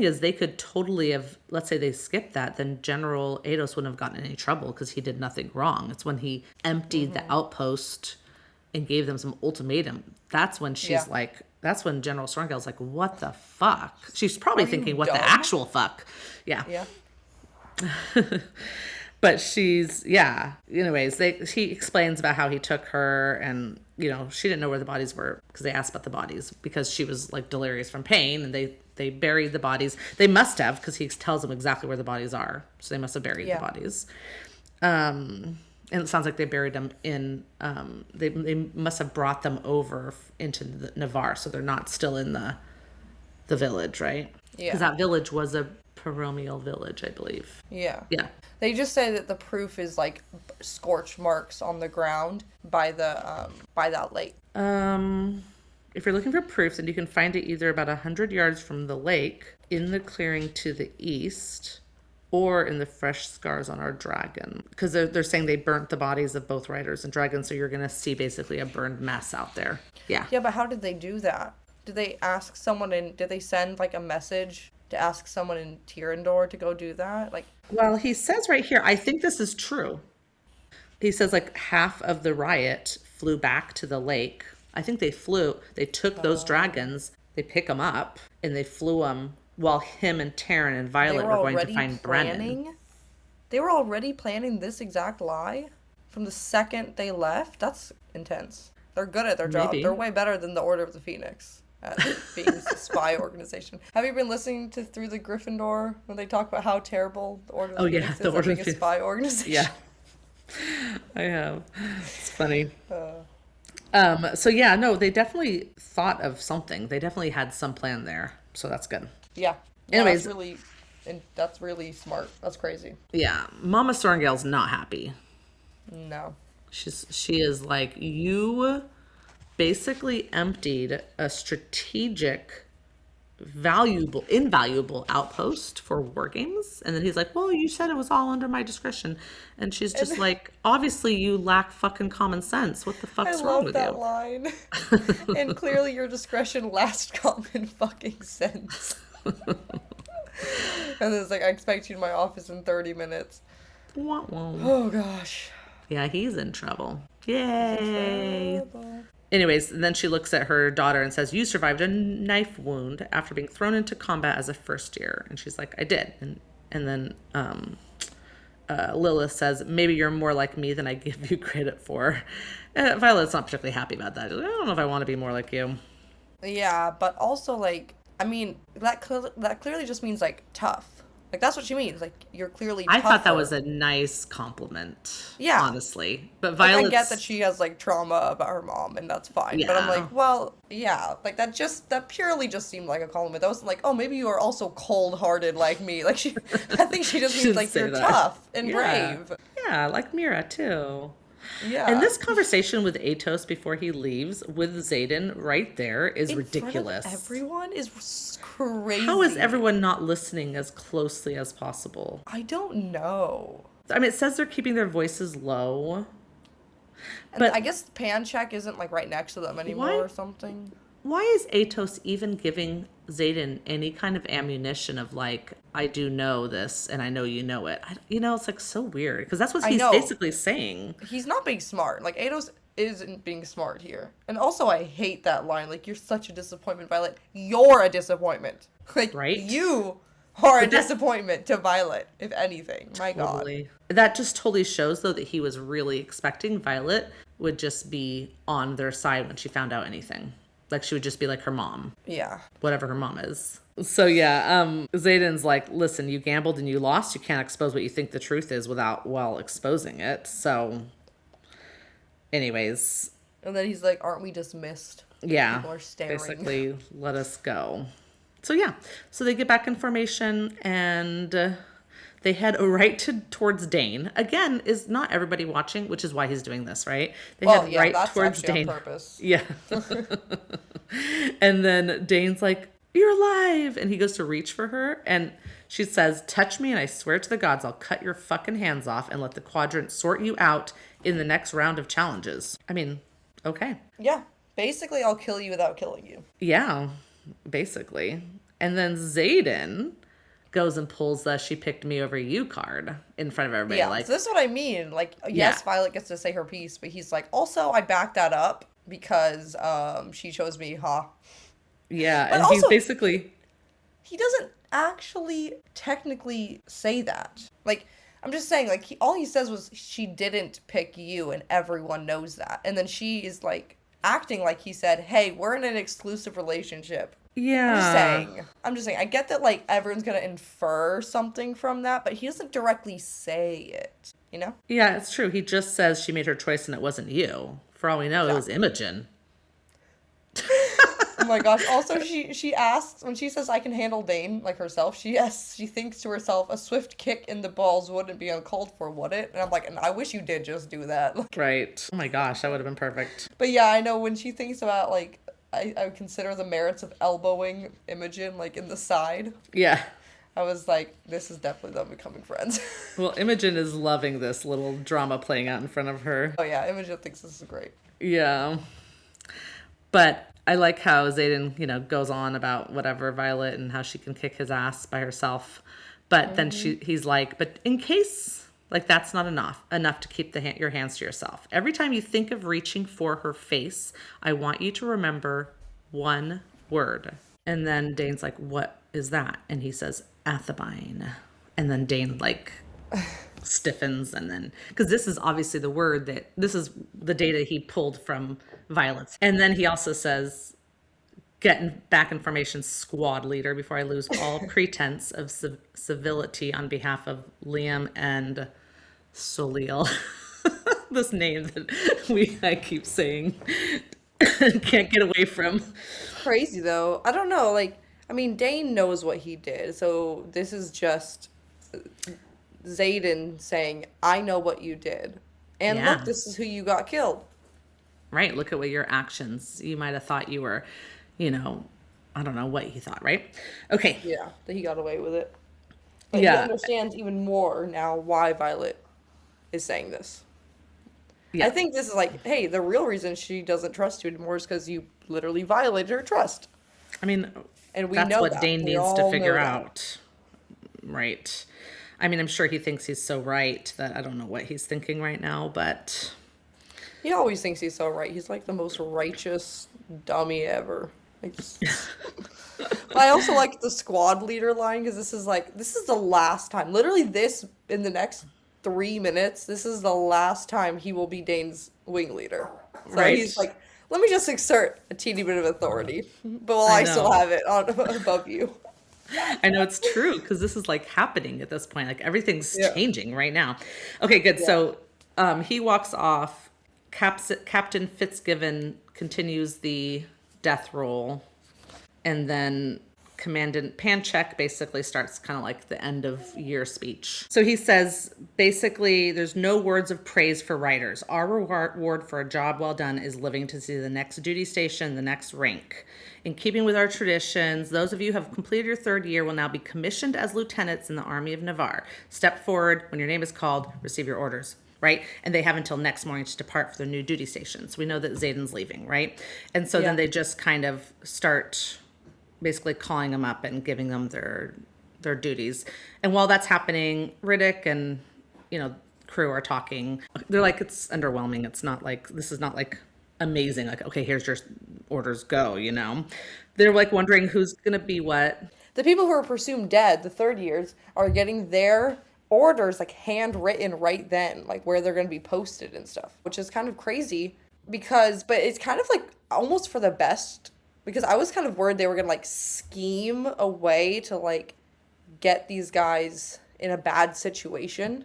[SPEAKER 1] is, they could totally have, let's say they skipped that, then General Ados wouldn't have gotten in any trouble because he did nothing wrong. It's when he emptied the outpost and gave them some ultimatum. That's when she's like, that's when General Sorrengel's like, what the fuck? She's probably thinking, what the
[SPEAKER 3] dumb?
[SPEAKER 1] actual fuck? Yeah.
[SPEAKER 3] Yeah.
[SPEAKER 1] But she's, yeah. Anyways, he explains about how he took her and, you know, she didn't know where the bodies were because they asked about the bodies because she was like delirious from pain and they buried the bodies. They must have, because he tells them exactly where the bodies are. So they must have buried the bodies. And it sounds like they buried them in, they must have brought them over into the Navarre. So they're not still in the village, right?
[SPEAKER 3] Yeah.
[SPEAKER 1] Because that village was a paromial village, I believe.
[SPEAKER 3] Yeah.
[SPEAKER 1] Yeah.
[SPEAKER 3] They just say that the proof is like scorch marks on the ground by that lake.
[SPEAKER 1] If you're looking for proof, then you can find it either about 100 yards from the lake, in the clearing to the east, or in the fresh scars on our dragon. Because they're saying they burnt the bodies of both riders and dragons, so you're going to see basically a burned mess out there. Yeah.
[SPEAKER 3] Yeah, but how did they do that? Did they ask someone did they send like a message to ask someone in Tyrandor to go do that? Like,
[SPEAKER 1] Well, he says right here, I think this is true. He says like half of the riot flew back to the lake. I think they took those dragons, they pick them up, and they flew them while him and Taryn and Violet were going to find Brennan.
[SPEAKER 3] They were already planning this exact lie from the second they left? That's intense. They're good at their job.
[SPEAKER 1] Maybe.
[SPEAKER 3] They're way better than the Order of the Phoenix at being a spy organization. Have you been listening to Through the Gryffindor when they talk about how terrible the Order of the Phoenix is at being a spy organization?
[SPEAKER 1] Yeah. I have. It's funny. So yeah, no, they definitely thought of something. They definitely had some plan there. So that's good.
[SPEAKER 3] Yeah.
[SPEAKER 1] Anyways.
[SPEAKER 3] That's really smart. That's crazy.
[SPEAKER 1] Yeah. Mama Sorrengail's not happy.
[SPEAKER 3] No.
[SPEAKER 1] She is like, you basically emptied a strategic, invaluable outpost for war games. And then he's like, well, you said it was all under my discretion. And she's just like, obviously you lack fucking common sense. What the fuck's wrong with
[SPEAKER 3] that
[SPEAKER 1] you?
[SPEAKER 3] line. And clearly your discretion lacks common fucking sense. And it's like, I expect you to my office in 30 minutes.
[SPEAKER 1] Wah, wah.
[SPEAKER 3] Oh gosh.
[SPEAKER 1] Yeah, he's in trouble. Yay. Anyways, and then she looks at her daughter and says, you survived a knife wound after being thrown into combat as a first year. And she's like, I did. And then Lilith says, maybe you're more like me than I give you credit for. Violet's not particularly happy about that. I don't know if I want to be more like you.
[SPEAKER 3] Yeah, but also like, I mean, that clearly just means like tough. Like that's what she means. Like you're clearly
[SPEAKER 1] I thought that
[SPEAKER 3] tougher.
[SPEAKER 1] was a nice compliment.
[SPEAKER 3] Yeah.
[SPEAKER 1] Honestly. But
[SPEAKER 3] Like,
[SPEAKER 1] Violet's...
[SPEAKER 3] I get that she has like trauma about her mom, and that's fine. But I'm
[SPEAKER 1] Yeah.
[SPEAKER 3] like, well, yeah, like that purely just seemed like a compliment. That wasn't like, oh, maybe you are also cold-hearted like me. Like I think she just
[SPEAKER 1] She
[SPEAKER 3] means
[SPEAKER 1] didn't
[SPEAKER 3] like
[SPEAKER 1] say
[SPEAKER 3] you're
[SPEAKER 1] that.
[SPEAKER 3] tough and
[SPEAKER 1] Yeah.
[SPEAKER 3] brave.
[SPEAKER 1] Yeah, like Mira too.
[SPEAKER 3] Yeah.
[SPEAKER 1] And this conversation with Atos before he leaves with Xaden right there is
[SPEAKER 3] In
[SPEAKER 1] ridiculous.
[SPEAKER 3] front of everyone is crazy.
[SPEAKER 1] How is everyone not listening as closely as possible?
[SPEAKER 3] I don't know.
[SPEAKER 1] I mean, it says they're keeping their voices low.
[SPEAKER 3] And
[SPEAKER 1] But-
[SPEAKER 3] I guess Pan Check isn't like right next to them anymore
[SPEAKER 1] Why-
[SPEAKER 3] or something.
[SPEAKER 1] why is Atos even giving Zayden any kind of ammunition of like, I do know this and I know you know it? It's like so weird because that's what
[SPEAKER 3] I
[SPEAKER 1] he's
[SPEAKER 3] know.
[SPEAKER 1] basically saying.
[SPEAKER 3] He's not being smart. Like, Ados isn't being smart here. And also, I hate that line. Like, you're such a disappointment, Violet. You're a disappointment. Like,
[SPEAKER 1] Right?
[SPEAKER 3] you are a
[SPEAKER 1] But that-
[SPEAKER 3] disappointment to Violet, if anything. My God.
[SPEAKER 1] Totally. That just totally shows, though, that he was really expecting Violet would just be on their side when she found out anything. Like, she would just be like her mom,
[SPEAKER 3] Yeah.
[SPEAKER 1] whatever her mom is. So, yeah, Zayden's like, listen, you gambled and you lost. You can't expose what you think the truth is without, exposing it. So, anyways,
[SPEAKER 3] And then he's like, aren't we dismissed?
[SPEAKER 1] yeah,
[SPEAKER 3] People are staring.
[SPEAKER 1] basically, let us go. So, yeah, so they get back in formation and they head towards Dane. Again, is not everybody watching, which is why he's doing this, right? They
[SPEAKER 3] Well,
[SPEAKER 1] head
[SPEAKER 3] yeah,
[SPEAKER 1] right
[SPEAKER 3] that's
[SPEAKER 1] towards
[SPEAKER 3] actually
[SPEAKER 1] Dane.
[SPEAKER 3] on purpose.
[SPEAKER 1] Yeah. And then Dane's like, you're alive. And he goes to reach for her. And she says, touch me and I swear to the gods, I'll cut your fucking hands off and let the quadrant sort you out in the next round of challenges. I mean, okay.
[SPEAKER 3] Yeah. Basically, I'll kill you without killing you.
[SPEAKER 1] Yeah, basically. And then Zayden goes and pulls the she picked me over you card in front of everybody.
[SPEAKER 3] Yeah,
[SPEAKER 1] Like,
[SPEAKER 3] so this is what I mean. Like, yes,
[SPEAKER 1] Yeah.
[SPEAKER 3] Violet gets to say her piece, but he's like, also, I backed that up because she chose me, huh?
[SPEAKER 1] yeah.
[SPEAKER 3] But
[SPEAKER 1] And he's
[SPEAKER 3] also-
[SPEAKER 1] basically,
[SPEAKER 3] He doesn't actually technically say that. Like, I'm just saying, like, all he says was, she didn't pick you, and everyone knows that. And then she is, like, acting like he said, hey, we're in an exclusive relationship.
[SPEAKER 1] yeah.
[SPEAKER 3] I'm just saying, I get that, like, everyone's gonna infer something from that, but he doesn't directly say it, you know?
[SPEAKER 1] Yeah, it's true. He just says she made her choice and it wasn't you. For all we know, it was Imogen.
[SPEAKER 3] Oh my gosh. Also, she asks, when she says I can handle Dane, like herself, she thinks to herself, a swift kick in the balls wouldn't be uncalled for, would it? And I'm like, and I wish you did just do that.
[SPEAKER 1] Right. Oh my gosh, that would have been perfect.
[SPEAKER 3] But yeah, I know when she thinks about, like, I would consider the merits of elbowing Imogen, like, in the side.
[SPEAKER 1] Yeah.
[SPEAKER 3] I was like, this is definitely them becoming friends.
[SPEAKER 1] Well, Imogen is loving this little drama playing out in front of her.
[SPEAKER 3] Oh yeah, Imogen thinks this is great.
[SPEAKER 1] Yeah. But I like how Zayden, goes on about whatever Violet and how she can kick his ass by herself. But then he's like, but in case, like, that's not enough to keep your hands to yourself. Every time you think of reaching for her face, I want you to remember one word. And then Dane's like, what is that? And he says, Athabine. And then Dane, like, stiffens, and then because this is obviously this is the data he pulled from Violet's. And then he also says, getting back information, squad leader, before I lose all pretense of civility on behalf of Liam and Soliel. This name that I keep saying can't get away from.
[SPEAKER 3] Crazy though. I don't know, like, I mean, Dane knows what he did, so this is just Zayden saying, I know what you did. And
[SPEAKER 1] Yeah.
[SPEAKER 3] look, this is who you got killed.
[SPEAKER 1] Right, look at what your actions, you might have thought you were, I don't know what he thought, right? Okay.
[SPEAKER 3] Yeah, that he got away with it. But
[SPEAKER 1] Yeah.
[SPEAKER 3] he understands even more now why Violet is saying this.
[SPEAKER 1] Yeah.
[SPEAKER 3] I think this is like, hey, the real reason she doesn't trust you anymore is because you literally violated her trust.
[SPEAKER 1] I mean,
[SPEAKER 3] And we
[SPEAKER 1] that's
[SPEAKER 3] know
[SPEAKER 1] what
[SPEAKER 3] that.
[SPEAKER 1] Dane
[SPEAKER 3] We
[SPEAKER 1] needs
[SPEAKER 3] all
[SPEAKER 1] to
[SPEAKER 3] know
[SPEAKER 1] figure
[SPEAKER 3] that.
[SPEAKER 1] out. Right. I mean, I'm sure he thinks he's so right that I don't know what he's thinking right now, but
[SPEAKER 3] He always thinks he's so right. He's like the most righteous dummy ever. Like, but I also like the squad leader line because this is the last time. Literally, this in the next 3 minutes, this is the last time he will be Dane's wing leader. So
[SPEAKER 1] Right.
[SPEAKER 3] he's like, let me just exert a teeny bit of authority, but while
[SPEAKER 1] I
[SPEAKER 3] I still
[SPEAKER 1] know.
[SPEAKER 3] have it above you.
[SPEAKER 1] I know it's true because this is like happening at this point. Like everything's
[SPEAKER 3] Yeah.
[SPEAKER 1] changing right now. Okay, good. So he walks off. Captain Fitzgibbon continues the death roll, and then Commandant Panchek basically starts kind of like the end of year speech. So he says, basically, there's no words of praise for writers. Our reward for a job well done is living to see the next duty station, the next rank. In keeping with our traditions, those of you who have completed your third year will now be commissioned as lieutenants in the Army of Navarre. Step forward. When your name is called, receive your orders. right? And they have until next morning to depart for their new duty station. So we know that Zayden's leaving, right? And so
[SPEAKER 3] Yeah.
[SPEAKER 1] then they just kind of start basically calling them up and giving them their duties. And while that's happening, Riddick and, crew are talking. They're like, it's underwhelming. It's not like, this is not like amazing. Like, okay, here's your orders, go, They're like wondering who's going to be what.
[SPEAKER 3] The people who are presumed dead, the third years, are getting their orders like handwritten right then, like where they're going to be posted and stuff, which is kind of crazy but it's kind of like almost for the best, because I was kind of worried they were going to like scheme a way to like get these guys in a bad situation.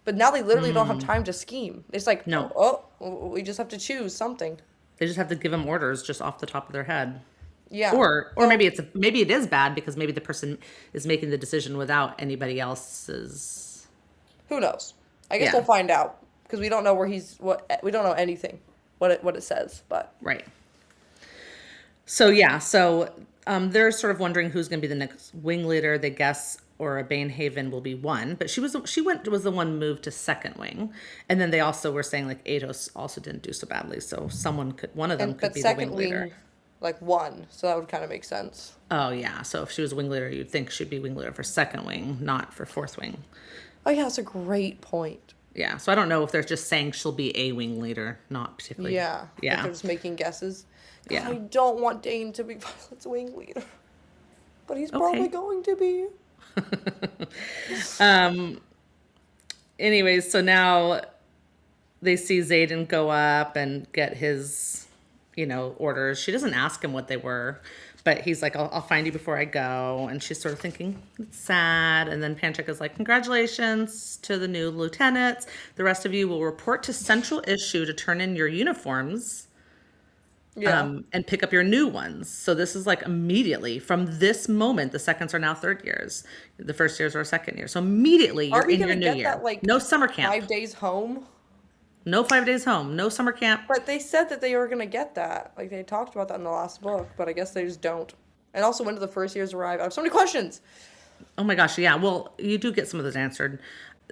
[SPEAKER 3] But now they literally don't have time to scheme. It's like,
[SPEAKER 1] No.
[SPEAKER 3] oh, we just have to choose something.
[SPEAKER 1] They just have to give them orders just off the top of their head.
[SPEAKER 3] Yeah.
[SPEAKER 1] Or maybe it is bad because maybe the person is making the decision without anybody else's.
[SPEAKER 3] Who knows? I guess
[SPEAKER 1] Yeah.
[SPEAKER 3] we'll find out, because we don't know we don't know anything what it says, but
[SPEAKER 1] Right. So yeah, they're sort of wondering who's going to be the next wing leader. They guess Aura Banehaven will be one, but she was the one moved to second wing, and then they also were saying like Ados also didn't do so badly, so one of them could
[SPEAKER 3] but
[SPEAKER 1] be the
[SPEAKER 3] second
[SPEAKER 1] wing leader.
[SPEAKER 3] wing like one, so that would kind of make sense.
[SPEAKER 1] Oh yeah, so if she was wing leader, you'd think she'd be wing leader for second wing, not for fourth wing.
[SPEAKER 3] Oh yeah, that's a great point.
[SPEAKER 1] Yeah, so I don't know if they're just saying she'll be a wing leader, not particularly.
[SPEAKER 3] Yeah. Like
[SPEAKER 1] Yeah.
[SPEAKER 3] they're just making guesses. 'Cause
[SPEAKER 1] Yeah.
[SPEAKER 3] I don't want Dane to be Violet's wing leader, but he's probably going to be.
[SPEAKER 1] Anyways, so now they see Zayden go up and get his, orders. She doesn't ask him what they were, but he's like, I'll find you before I go. And she's sort of thinking, it's sad. And then Panchik is like, congratulations to the new lieutenants. The rest of you will report to Central Issue to turn in your uniforms.
[SPEAKER 3] Yeah.
[SPEAKER 1] And pick up your new ones. So this is like immediately from this moment, the seconds are now third years. The first years are second year. So immediately
[SPEAKER 3] Are
[SPEAKER 1] you're
[SPEAKER 3] we
[SPEAKER 1] in your
[SPEAKER 3] gonna
[SPEAKER 1] new
[SPEAKER 3] get
[SPEAKER 1] year.
[SPEAKER 3] that, like,
[SPEAKER 1] No summer camp.
[SPEAKER 3] 5 days home?
[SPEAKER 1] No 5 days home. No summer camp.
[SPEAKER 3] But they said that they were gonna get that. Like they talked about that in the last book, but I guess they just don't. And also, when do the first years arrive? I have so many questions.
[SPEAKER 1] Oh my gosh, yeah. Well, you do get some of those answered.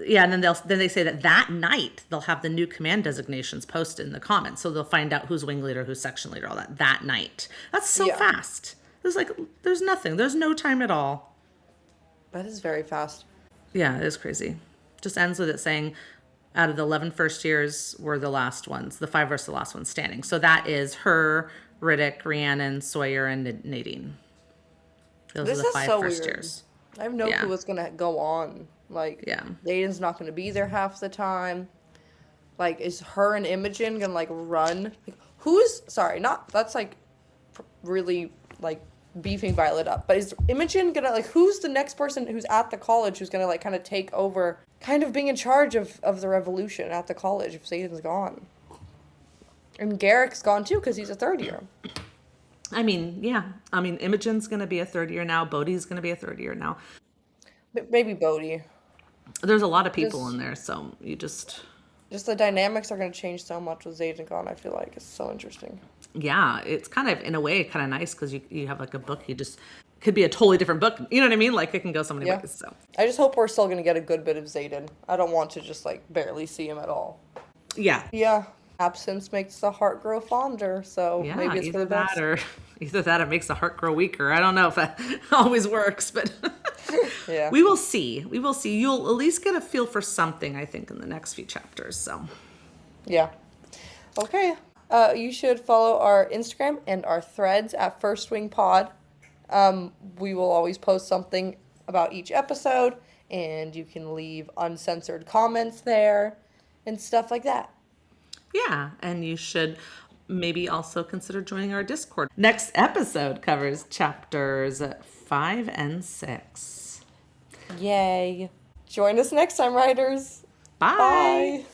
[SPEAKER 1] Yeah, and then they say that night they'll have the new command designations posted in the comments. So they'll find out who's wing leader, who's section leader, all that night. That's so
[SPEAKER 3] Yeah.
[SPEAKER 1] fast. There's nothing. There's no time at all.
[SPEAKER 3] That is very fast.
[SPEAKER 1] Yeah, it is crazy. Just ends with it saying, out of the 11 first years were the last ones. The 5 versus the last ones standing. So that is her, Riddick, Rhiannon, Sawyer, and Nadine. Those
[SPEAKER 3] This
[SPEAKER 1] are the
[SPEAKER 3] is
[SPEAKER 1] 5
[SPEAKER 3] so
[SPEAKER 1] first
[SPEAKER 3] weird.
[SPEAKER 1] years.
[SPEAKER 3] I have no
[SPEAKER 1] Yeah.
[SPEAKER 3] clue what's gonna go on. Like,
[SPEAKER 1] Yeah.
[SPEAKER 3] Aiden's not gonna be there half the time. Like, is her and Imogen gonna like run? Like, that's like really like beefing Violet up. But is Imogen gonna like who's the next person who's at the college who's gonna like kind of take over, kind of being in charge of the revolution at the college if Aiden's gone? And Garrick's gone too because he's a third year.
[SPEAKER 1] I mean, yeah. I mean, Imogen's going to be a third year now. Bodhi's going to be a third year now.
[SPEAKER 3] Maybe Bodhi.
[SPEAKER 1] There's a lot of people
[SPEAKER 3] Just-
[SPEAKER 1] in there, so you just...
[SPEAKER 3] Just the dynamics are going to change so much with Aiden gone, I feel like. It's so interesting.
[SPEAKER 1] Yeah, it's kind of, in a way, kind of nice because you have like a book, you just... Could be a totally different book. You know what I mean? Like, it can go so many
[SPEAKER 3] Yeah.
[SPEAKER 1] ways, so...
[SPEAKER 3] I just hope we're still going to get a good bit of Zayden. I don't want to just, like, barely see him at all.
[SPEAKER 1] Yeah.
[SPEAKER 3] Yeah, absence makes the heart grow fonder, so
[SPEAKER 1] Yeah,
[SPEAKER 3] maybe it's for
[SPEAKER 1] either
[SPEAKER 3] the best.
[SPEAKER 1] that or... Either that or makes the heart grow weaker. I don't know if that always works, but...
[SPEAKER 3] Yeah.
[SPEAKER 1] We will see. We will see. You'll at least get a feel for something, I think, in the next few chapters, so...
[SPEAKER 3] Yeah. Okay. You should follow our Instagram and our threads at First Wing Pod. We will always post something about each episode, and you can leave uncensored comments there and stuff like that.
[SPEAKER 1] Yeah, and you should maybe also consider joining our Discord. Next episode covers chapters 5 and 6.
[SPEAKER 3] Yay. Join us next time, writers.
[SPEAKER 1] Bye.
[SPEAKER 3] Bye.